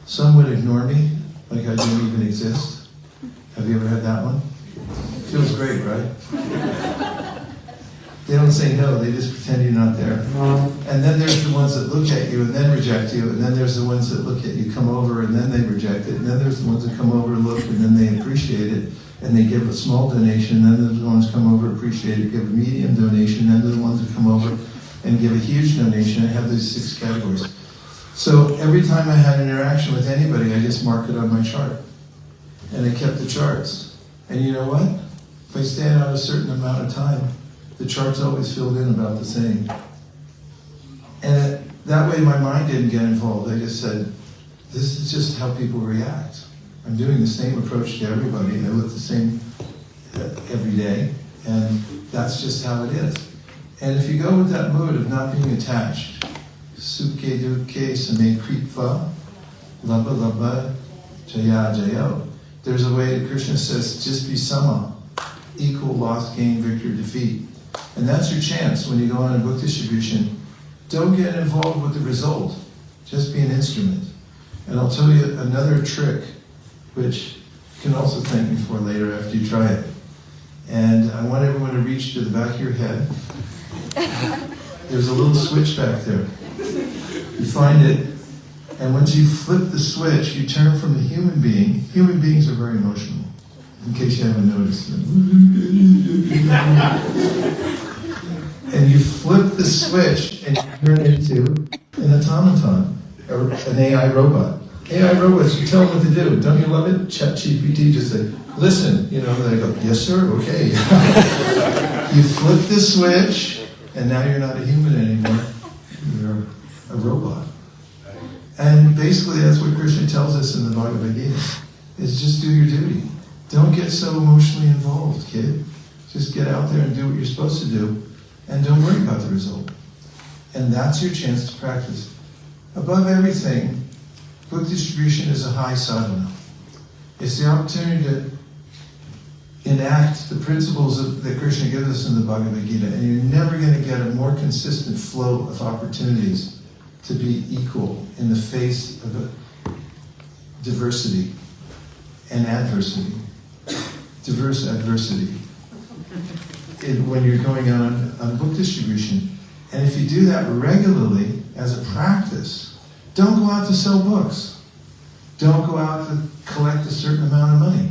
Some would ignore me, like I didn't even exist. Have you ever had that one? Feels great, right? They don't say no, they just pretend you're not there. And then there's the ones that look at you and then reject you, and then there's the ones that look at you, come over, and then they reject it, and then there's the ones that come over, look, and then they appreciate it, and they give a small donation, and then there's the ones that come over, appreciate it, give a medium donation, and then there's the ones that come over and give a huge donation. I have these 6 categories. So every time I had an interaction with anybody, I just marked it on my chart. And I kept the charts. And you know what? If I stand out a certain amount of time, the chart's always filled in about the same. And that way my mind didn't get involved. I just said, this is just how people react. I'm doing the same approach to everybody. They look the same every day. And that's just how it is. And if you go with that mode of not being attached, suke duke same kripva, labdhvā, jaya jayo. There's a way that Krishna says, just be sama, equal, loss, gain, victory, defeat. And that's your chance when you go on a book distribution. Don't get involved with the result. Just be an instrument. And I'll tell you another trick, which you can also thank me for later after you try it. And I want everyone to reach to the back of your head. There's a little switch back there. You find it, and once you flip the switch, you turn from a human being. Human beings are very emotional, in case you haven't noticed. flip the switch and you turn into an automaton, or an AI robot. AI robots, you tell them what to do. Don't you love it? ChatGPT just say, listen, they go, yes sir, okay. You flip the switch, and now you're not a human anymore. You're a robot. And basically that's what Krishna tells us in the Bhagavad Gita, is just do your duty. Don't get so emotionally involved, kid. Just get out there and do what you're supposed to do, and don't worry about the result. And that's your chance to practice. Above everything, book distribution is a high sadhana. It's the opportunity to enact the principles that Krishna gives us in the Bhagavad Gita, and you're never going to get a more consistent flow of opportunities to be equal in the face of diversity and adversity. Diverse adversity. When you're going on book distribution. And if you do that regularly as a practice, don't go out to sell books. Don't go out to collect a certain amount of money,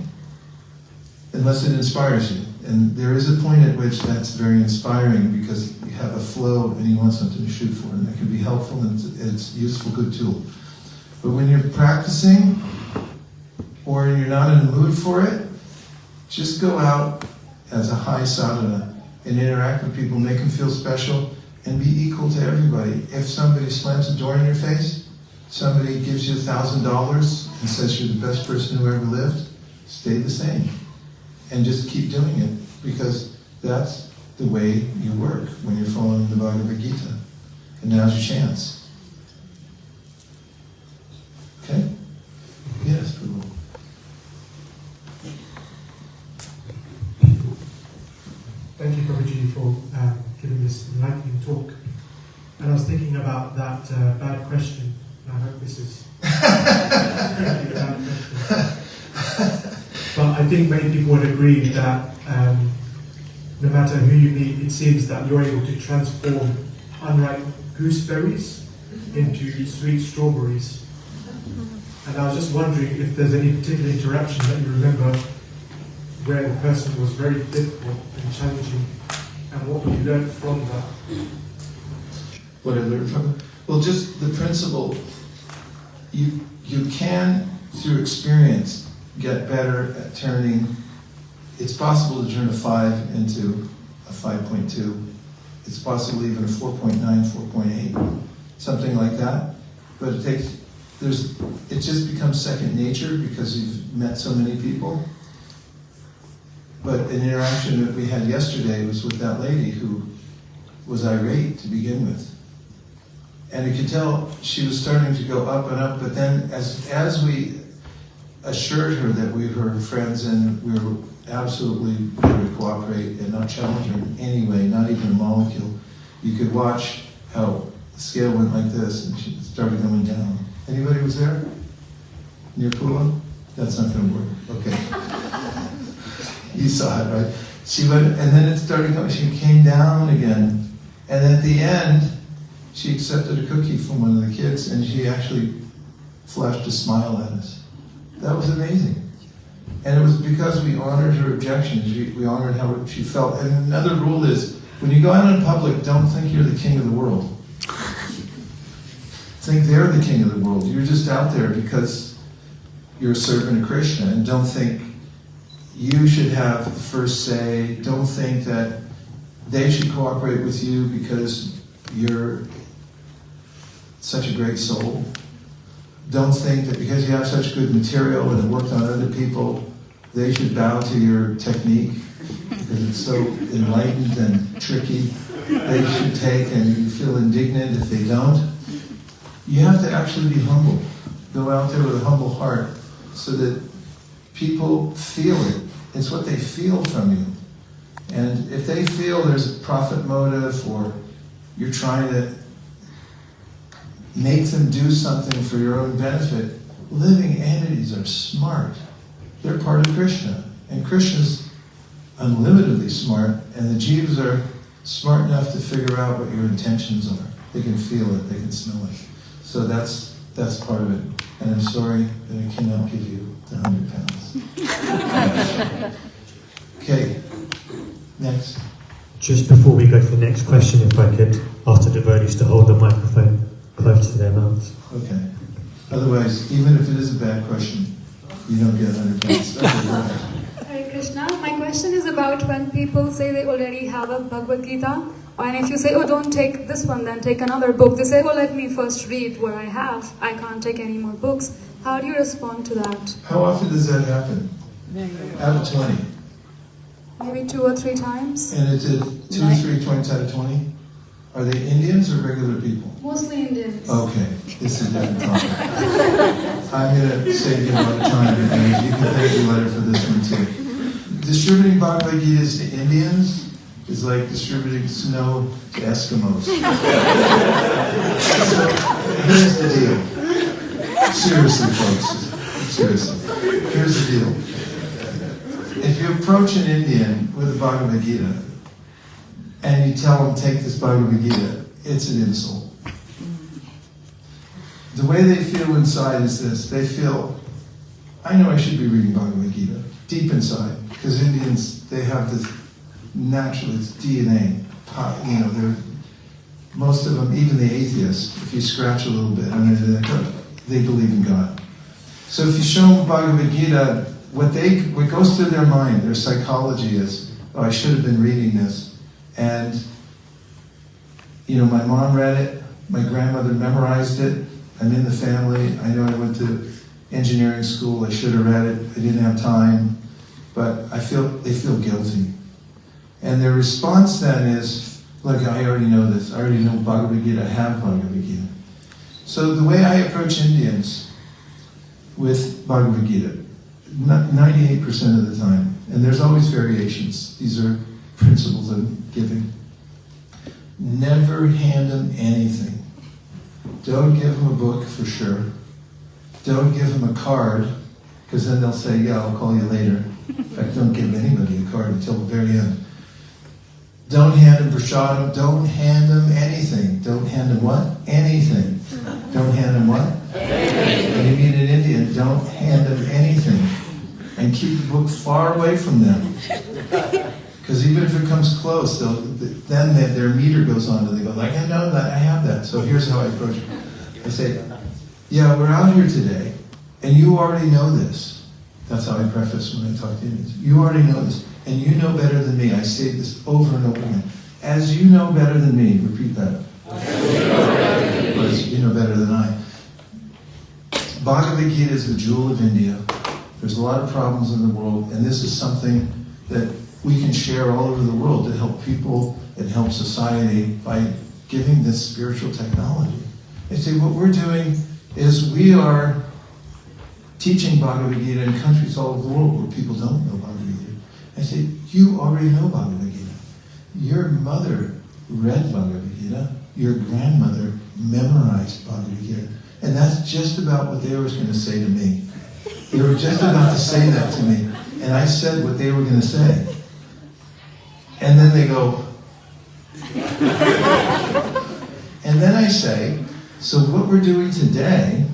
unless it inspires you. And there is a point at which that's very inspiring because you have a flow and you want something to shoot for, and that can be helpful and it's a useful, good tool. But when you're practicing, or you're not in the mood for it, just go out as a high sadhana and interact with people, make them feel special, and be equal to everybody. If somebody slams a door in your face, somebody gives you $1,000 and says you're the best person who ever lived, stay the same. And just keep doing it, because that's the way you work when you're following the Bhagavad Gita. And now's your chance. Okay? Yes, Prabhu. Thank you, Prabhuji, for giving this enlightening talk. And I was thinking about that bad question. And I hope this is a bad question. But I think many people would agree that no matter who you meet, it seems that you're able to transform unripe gooseberries into sweet strawberries. And I was just wondering if there's any particular interaction that you remember where the person was very difficult and challenging, and what you learned from that. What I learned from it? Well, just the principle. You can, through experience, get better at turning. It's possible to turn a 5 into a 5.2. It's possible even a 4.9, 4.8, something like that. But it just becomes second nature because you've met so many people. But an interaction that we had yesterday was with that lady who was irate to begin with. And you could tell she was starting to go up and up, but then as we assured her that we were friends and we were absolutely there to cooperate and not challenge her in any way, not even a molecule, you could watch how the scale went like this and she started going down. Anybody was there? Near Pula? That's not going to work. Okay. You saw it, right? She went, and then it started going, she came down again. And at the end, she accepted a cookie from one of the kids and she actually flashed a smile at us. That was amazing. And it was because we honored her objections. We honored how she felt. And another rule is, when you go out in public, don't think you're the king of the world. Think they're the king of the world. You're just out there because you're a servant of Krishna. And don't think you should have the first say. Don't think that they should cooperate with you because you're such a great soul. Don't think that because you have such good material and have worked on other people, they should bow to your technique because it's so enlightened and tricky. They should take, and you feel indignant if they don't. You have to actually be humble. Go out there with a humble heart so that people feel it. It's what they feel from you. And if they feel there's a profit motive or you're trying to make them do something for your own benefit, living entities are smart. They're part of Krishna. And Krishna's unlimitedly smart, and the jivas are smart enough to figure out what your intentions are. They can feel it, they can smell it. So that's part of it. And I'm sorry that I cannot give you the 100 pounds. Okay, next. Just before we go to the next question, if I could ask the devotees to hold the microphone close to their mouths. Okay. Otherwise, even if it is a bad question, you don't get 100 points. Hare Krishna, my question is about when people say they already have a Bhagavad Gita, and if you say, oh, don't take this one, then take another book, they say, oh, let me first read what I have, I can't take any more books. How do you respond to that? How often does that happen? Out of 20. Maybe 2 or 3 times? And it's 2 or 3 points out of 20? Are they Indians or regular people? Mostly Indians. Okay, this is a different topic. I'm going to save you a lot of time, and you can thank me later for this one too. Distributing Bhagavad Gitas to Indians is like distributing snow to Eskimos. So, here's the deal. Seriously, folks. Seriously. Here's the deal. If you approach an Indian with a Bhagavad Gita, and you tell them, take this Bhagavad Gita, it's an insult. The way they feel inside is this. They feel, I know I should be reading Bhagavad Gita, deep inside, because Indians, they have this naturally, it's DNA. You know, most of them, even the atheists, if you scratch a little bit, they believe in God. So if you show them Bhagavad Gita, what goes through their mind, their psychology is, oh, I should have been reading this. And, you know, my mom read it, my grandmother memorized it, I'm in the family, I know I went to engineering school, I should have read it, I didn't have time, but they feel guilty. And their response then is, look, I already know this, I already know Bhagavad Gita, I have Bhagavad Gita. So the way I approach Indians with Bhagavad Gita, 98% of the time, and there's always variations, these are principles I'm giving. Never hand them anything. Don't give them a book for sure. Don't give them a card, because then they'll say, yeah, I'll call you later. In fact, don't give anybody a card until the very end. Don't hand them prasadam. Don't hand them anything. Don't hand them what? Anything. Don't hand them what? Anything. When you meet an Indian, don't hand them anything. And keep the book far away from them. Because even if it comes close, then their meter goes on and they go like, I know that, I have that. So here's how I approach it. I say, yeah, we're out here today, and you already know this. That's how I preface when I talk to Indians. You already know this, and you know better than me. I say this over and over again. As you know better than me, repeat that. As you know better than I. Bhagavad Gita is the jewel of India. There's a lot of problems in the world, and this is something that we can share all over the world to help people and help society by giving this spiritual technology. And see, what we're doing is we are teaching Bhagavad Gita in countries all over the world where people don't know Bhagavad Gita. I say, you already know Bhagavad Gita. Your mother read Bhagavad Gita. Your grandmother memorized Bhagavad Gita. And that's just about what they were going to say to me. They were just about to say that to me. And I said what they were going to say. And then they go, and then I say, so what we're doing today,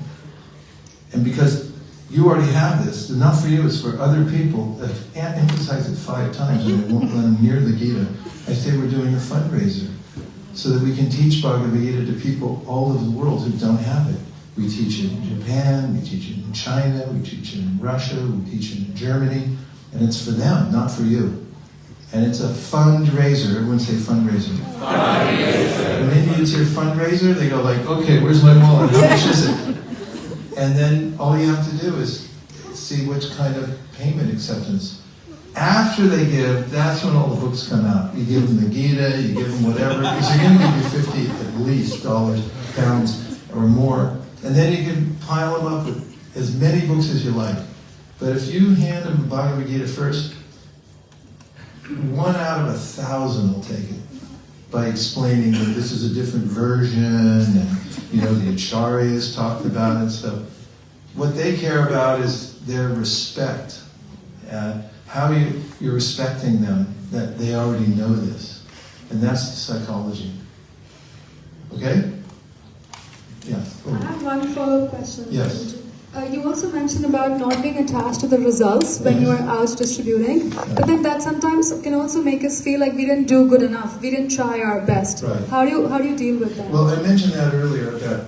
and because you already have this, enough for you is for other people, and emphasize it 5 times and I won't let them near the Gita. I say we're doing a fundraiser so that we can teach Bhagavad Gita to people all over the world who don't have it. We teach it in Japan, we teach it in China, we teach it in Russia, we teach it in Germany, and it's for them, not for you. And it's a fundraiser. Everyone say fundraiser. Fundraiser. When Indians hear fundraiser, they go like, okay, where's my wallet? How much is it? And then all you have to do is see which kind of payment acceptance. After they give, that's when all the books come out. You give them the Gita, you give them whatever, because they're going to give you 50 at least dollars, pounds, or more. And then you can pile them up with as many books as you like. But if you hand them Bhagavad Gita first, 1 out of 1,000 will take it by explaining that this is a different version, and you know the acharyas talked about it. So what they care about is their respect, how you're respecting them, that they already know this, and that's the psychology. Okay? Yeah. I have one follow-up question. Yes. You also mentioned about not being attached to the results when you are out distributing, but then that sometimes can also make us feel like we didn't do good enough, we didn't try our best. Right. How do you deal with that? Well, I mentioned that earlier, that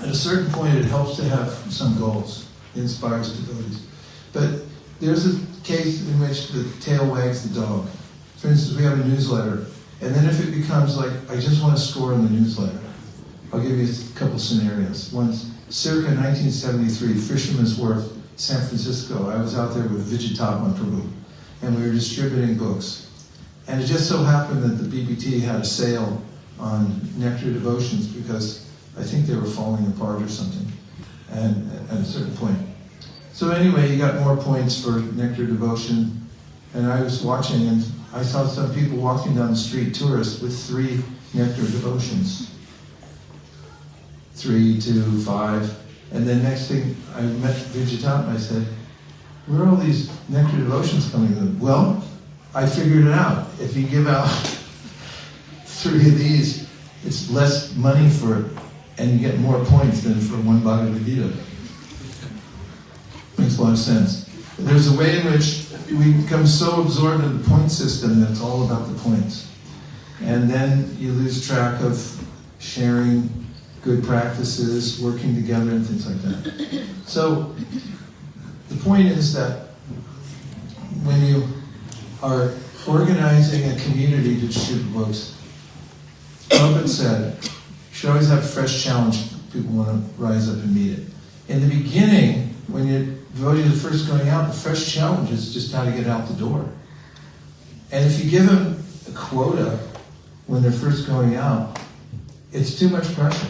at a certain point it helps to have some goals. It inspires devotees. But there's a case in which the tail wags the dog. For instance, we have a newsletter, and then if it becomes like, I just want to score in the newsletter, I'll give you a couple scenarios. One's circa 1973, Fisherman's Wharf, San Francisco. I was out there with Vaisesika Dasa, and we were distributing books. And it just so happened that the BBT had a sale on Nectar Devotions because I think they were falling apart or something, and at a certain point. So anyway, you got more points for Nectar Devotion, and I was watching, and I saw some people walking down the street, tourists, with 3 Nectar Devotions. 3, 2, 5, and then next thing I met Vaisesika and I said, where are all these Nectar Devotions coming in? Well, I figured it out. If you give out 3 of these, it's less money for it, and you get more points than for one Bhagavad Gita. Makes a lot of sense. There's a way in which we become so absorbed in the point system that it's all about the points. And then you lose track of sharing good practices, working together, and things like that. So the point is that when you are organizing a community to distribute books, Prabhupada said, you should always have a fresh challenge. People want to rise up and meet it. In the beginning, when your devotees are first going out, the fresh challenge is just how to get out the door. And if you give them a quota when they're first going out, it's too much pressure.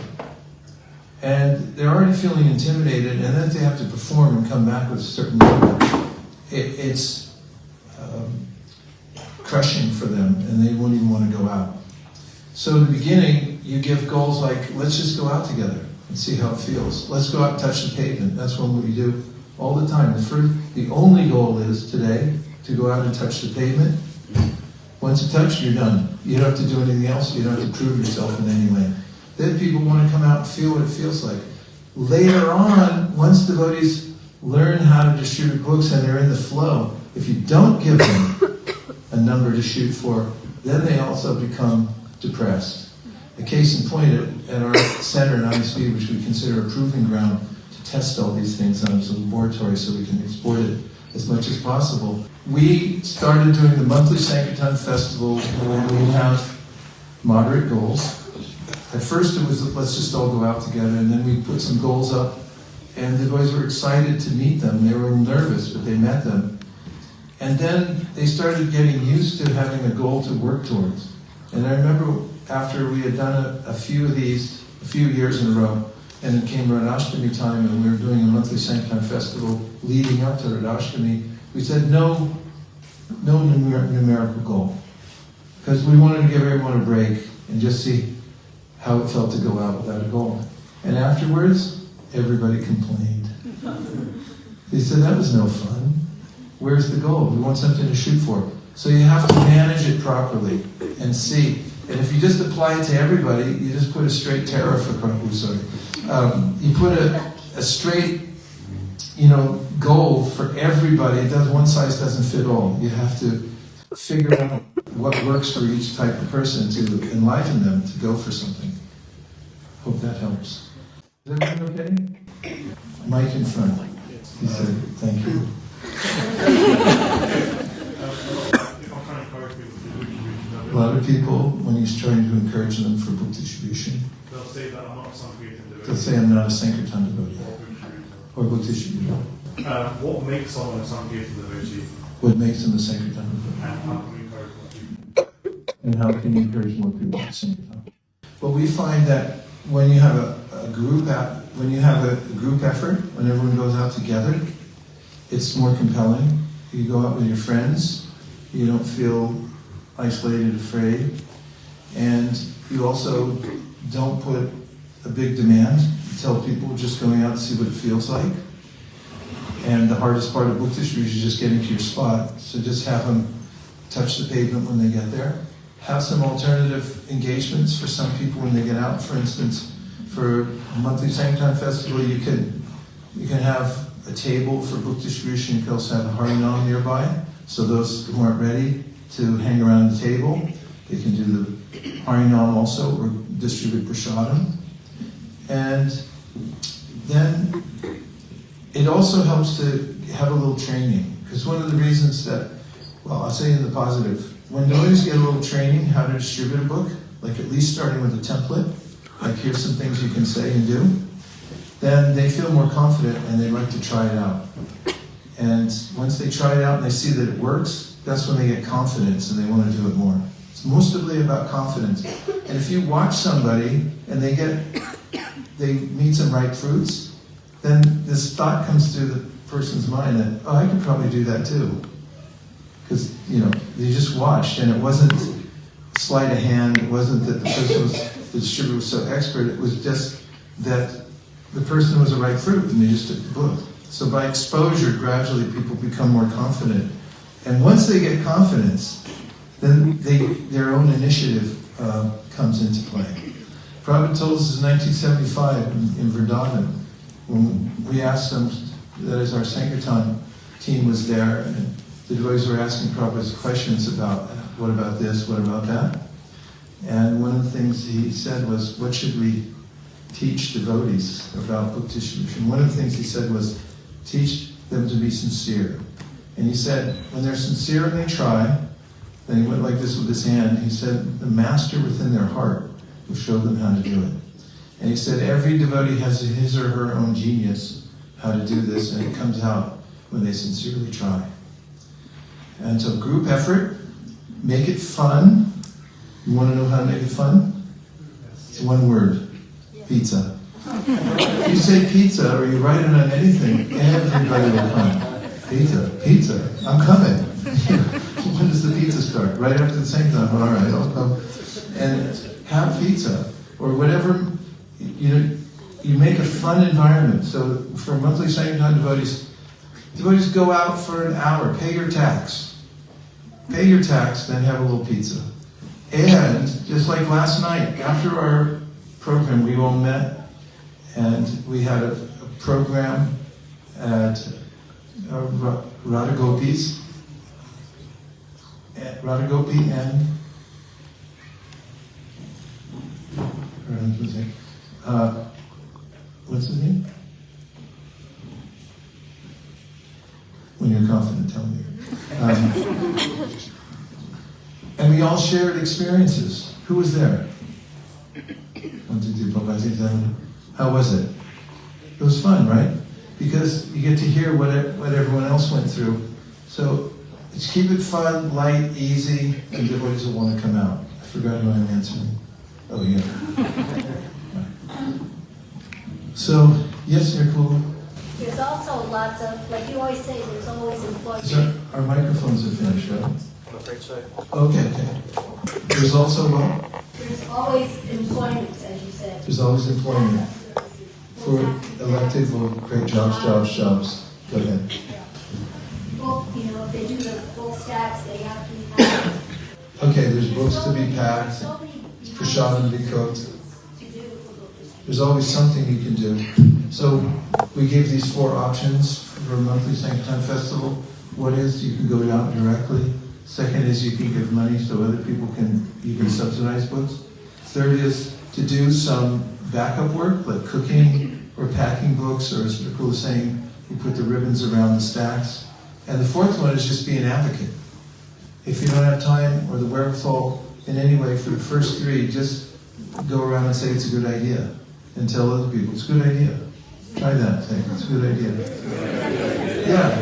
And they're already feeling intimidated, and then if they have to perform and come back with a certain number, it's crushing for them, and they won't even want to go out. So in the beginning, you give goals like, let's just go out together and see how it feels. Let's go out and touch the pavement. That's what we do all the time. The only goal is today to go out and touch the pavement. Once you touch, you're done. You don't have to do anything else. You don't have to prove yourself in any way. Then people want to come out and feel what it feels like. Later on, once devotees learn how to distribute books and they're in the flow, if you don't give them a number to shoot for, then they also become depressed. A case in point, at our center in ISB, which we consider a proving ground to test all these things on as a laboratory so we can export it as much as possible, we started doing the monthly Sankirtan festival where we have moderate goals. At first it was, let's just all go out together, and then we put some goals up, and the boys were excited to meet them. They were nervous, but they met them. And then they started getting used to having a goal to work towards. And I remember after we had done a few of these, a few years in a row, and it came Radhashtami time, and we were doing a monthly Sankirtan festival leading up to Radhashtami, we said no numerical goal. Because we wanted to give everyone a break and just see how it felt to go out without a goal. And afterwards, everybody complained. They said, that was no fun. Where's the goal? We want something to shoot for. So you have to manage it properly and see. And if you just apply it to everybody, you just put a straight tariff across. You put a straight, goal for everybody. One size doesn't fit all. You have to figure out what works for each type of person to enliven them to go for something. Hope that helps. Is everything okay? Mike in front. He said, thank you. A lot of people, when he's trying to encourage them for book distribution, they'll say that I'm not a Sankirtan devotee. They'll say I'm not a Sankirtan devotee. Or book distributor. What makes someone a Sankirtan devotee? What makes them a Sankirtan devotee? And how can we encourage more people? And how can you encourage more people to Sankirtan? Well, we find that when you have a group effort, when everyone goes out together, it's more compelling. You go out with your friends, you don't feel isolated, afraid, and you also don't put a big demand. You tell people just going out to see what it feels like. And the hardest part of book distribution is just getting to your spot. So just have them touch the pavement when they get there. Have some alternative engagements for some people when they get out. For instance, for a monthly Sankirtan festival, you could You can have a table for book distribution. You can also have a Harinam nearby. So those who aren't ready to hang around the table, they can do the Harinam also, or distribute prasadam. And then it also helps to have a little training. Because one of the reasons that, well, I'll say in the positive, when devotees get a little training how to distribute a book, like at least starting with a template, like here's some things you can say and do, then they feel more confident and they like to try it out. And once they try it out and they see that it works, that's when they get confidence and they want to do it more. It's mostly about confidence. And if you watch somebody and they meet some ripe fruits, then this thought comes through the person's mind that, oh, I could probably do that too. Because, they just watched and it wasn't sleight of hand, it wasn't that the distributor was so expert, it was just that the person was a ripe fruit and they just took the book. So by exposure, gradually people become more confident. And once they get confidence, then their own initiative comes into play. Prabhupada told us in 1975 in Vrindavan, when we asked them, that is our Sankirtan team was there, and the devotees were asking Prabhupada questions about, what about this, what about that? And one of the things he said was, what should we teach devotees about book distribution? One of the things he said was, teach them to be sincere. And he said, when they're sincere and they try, then he went like this with his hand, he said, the master within their heart will show them how to do it. And he said, every devotee has his or her own genius how to do this, and it comes out when they sincerely try. And so group effort, make it fun. You want to know how to make it fun? It's one word, pizza. If you say pizza or you write it on anything, everybody will come. Pizza, I'm coming. When does the pizza start? Right after the same time, all right, I'll come. And have pizza, or whatever, you make a fun environment. So for monthly Sankirtan devotees go out for an hour, pay your tax. Pay your tax, then have a little pizza. And just like last night, after our program, we all met, and we had a program at Radha Gopi and what's his name? When you're confident, tell me. And we all shared experiences. Who was there? 1, 2, 3, 4, 5, 6, 7. How was it? It was fun, right? Because you get to hear what everyone else went through. So let's keep it fun, light, easy, and devotees will want to come out. I forgot who I'm answering. Oh, yeah. So, yes, Nirkula? There's also lots of, like you always say, there's always employment. Our microphones are finished, right? I'm afraid so. Okay. There's also what? There's always employment, as you said. There's always employment. For elected, well, great jobs. Go ahead. Well, if they do the full stacks, they have to be packed. Okay, there's books to be packed, prasadam to be cooked. There's always something you can do. So we gave these 4 options for a monthly Sankirtan festival. One is you can go out directly. Second is you can give money so other people you can subsidize books. Third is to do some backup work, like cooking or packing books, or as Nirkula is saying, you put the ribbons around the stacks. And the 4th one is just be an advocate. If you don't have time or the wherewithal in any way for the first 3, just go around and say it's a good idea. And tell other people, it's a good idea. Try that thing, it's a good idea. Yeah,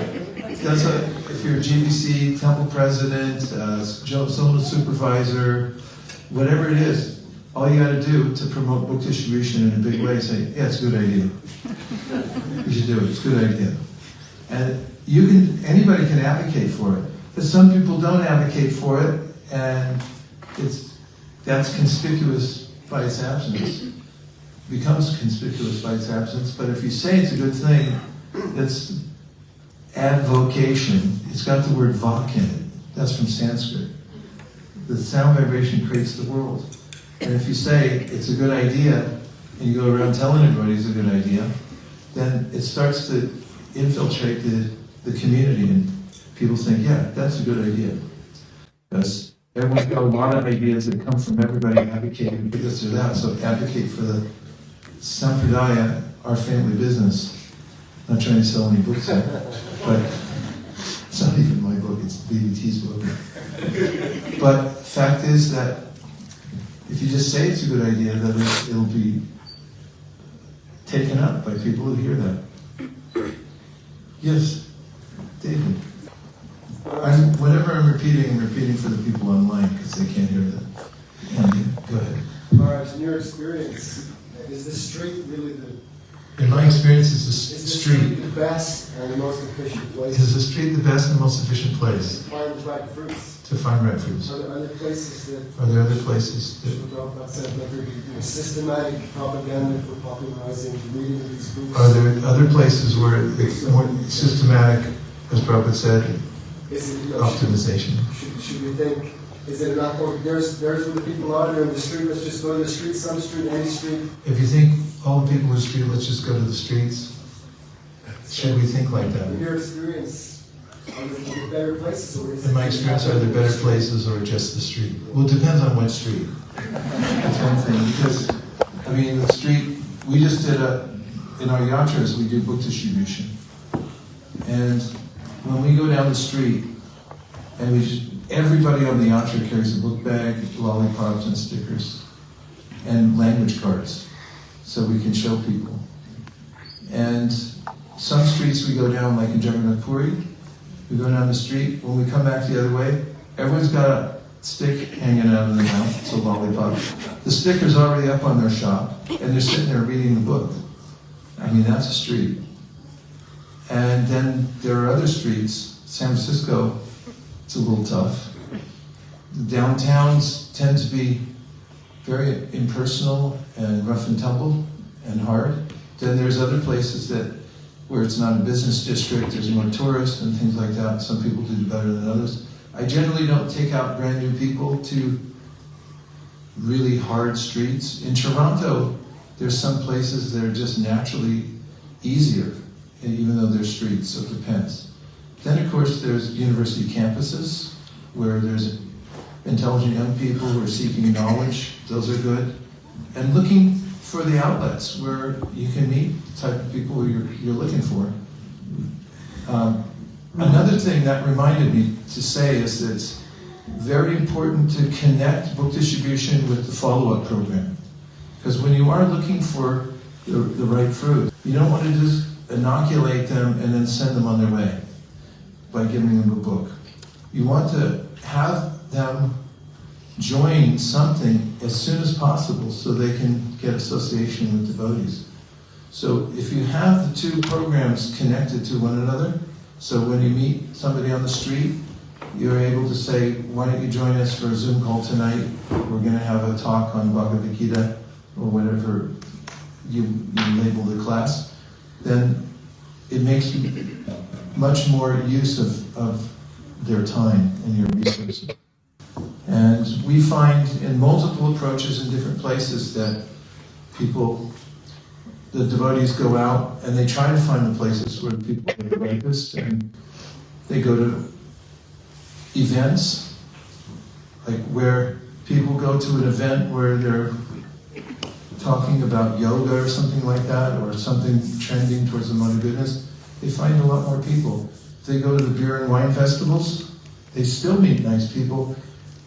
if you're a GBC, temple president, zonal supervisor, whatever it is, all you got to do to promote book distribution in a big way is say, yeah, it's a good idea. You should do it, it's a good idea. And anybody can advocate for it, but some people don't advocate for it, and that's conspicuous by its absence. Becomes conspicuous by its absence, but if you say it's a good thing, it's advocation. It's got the word vak in it. That's from Sanskrit. The sound vibration creates the world. And if you say it's a good idea, and you go around telling everybody it's a good idea, then it starts to infiltrate the community, and people think, yeah, that's a good idea. Because everyone's got a lot of ideas that come from everybody advocating for this or that, so advocate for the Sampradaya, our family business. I'm not trying to sell any books here, but it's not even my book, it's BBT's book. But fact is that if you just say it's a good idea, then it'll be taken up by people who hear that. Yes, David. Whatever I'm repeating for the people online because they can't hear that. Andy, go ahead. Maharaj, in your experience, is the street really In my experience, is the street the best and the most efficient place? Is the street the best and most efficient place? To find the right fruits. To find right fruits. Are there other places that... Are there other places that... Prabhupada said that there could be systematic propaganda for popularizing the reading of these books? Are there other places where it's more systematic, as Prabhupada said, optimization? Should we think, is it enough? Or there's where the people are, they're in the street, let's just go to the street, some street, any street. If you think all the people in the street, let's just go to the streets, should we think like that? In your experience, are there better places? Or is In my experience, are there better places or just the street? Well, it depends on what street. That's one thing, because, I mean, the street, we just did in our yatras, we do book distribution. And when we go down the street, and everybody on the yatra carries a book bag, lollipops and stickers, and language cards, so we can show people. And some streets we go down, like in Jagannath Puri, we go down the street, when we come back the other way, everyone's got a stick hanging out of their mouth, it's a lollipop. The sticker's already up on their shop, and they're sitting there reading the book. I mean, that's a street. And then there are other streets. San Francisco, it's a little tough. The downtowns tend to be very impersonal and rough and tumble and hard. Then there's other places where it's not a business district, there's more tourists and things like that. Some people do better than others. I generally don't take out brand new people to really hard streets. In Toronto, there's some places that are just naturally easier, even though they're streets, so it depends. Then, of course, there's university campuses where there's intelligent young people who are seeking knowledge. Those are good. And looking for the outlets where you can meet the type of people you're looking for. Another thing that reminded me to say is that it's very important to connect book distribution with the follow-up program. Because when you are looking for the right fruit, you don't want to just inoculate them and then send them on their way by giving them a book. You want to have them join something as soon as possible so they can get association with devotees. So if you have the two programs connected to one another, so when you meet somebody on the street, you're able to say, why don't you join us for a Zoom call tonight? We're going to have a talk on Bhagavad Gita, or whatever you label the class. Then it makes much more use of their time and your resources. And we find in multiple approaches in different places that the devotees go out and they try to find the places where people are the rapist, and they go to events, like where people go to an event where they're talking about yoga or something like that, or something trending towards the mode of goodness, they find a lot more people. If they go to the beer and wine festivals, they still meet nice people,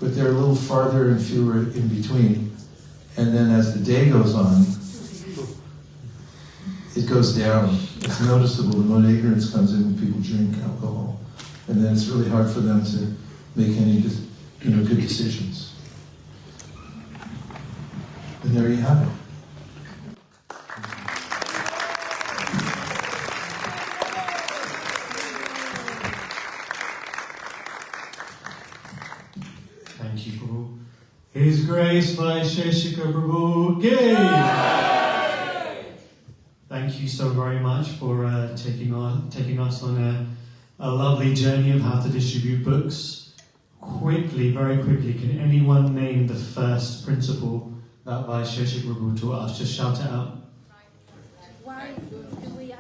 but they're a little farther and fewer in between. And then as the day goes on, it goes down. It's noticeable. The mode of ignorance comes in when people drink alcohol. And then it's really hard for them to make any good decisions. And there you have it. Thank you, Prabhu. His Grace Vaisesika Prabhu Ki! Thank you so very much for taking us on a lovely journey of how to distribute books. Very quickly, can anyone name the first principle that Vaisesika Prabhu taught us? Just shout it out. Why do we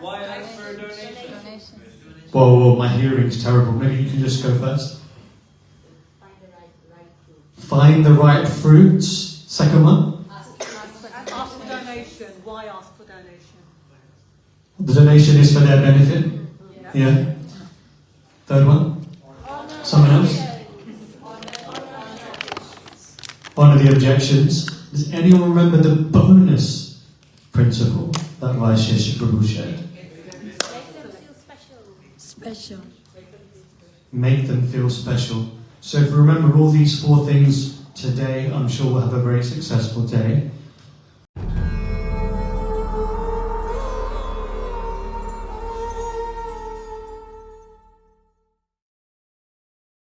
Well, my hearing's terrible. Maybe you can just go first. Find the right fruits. Second one. Ask for donation. Why ask for donation? The donation is for their benefit. Yeah. Third one. Someone else. Honor the objections. Does anyone remember the bonus principle that Vaisesika Prabhu shared? Special. Make them feel special. So if we remember all these 4 things today, I'm sure we'll have a very successful day.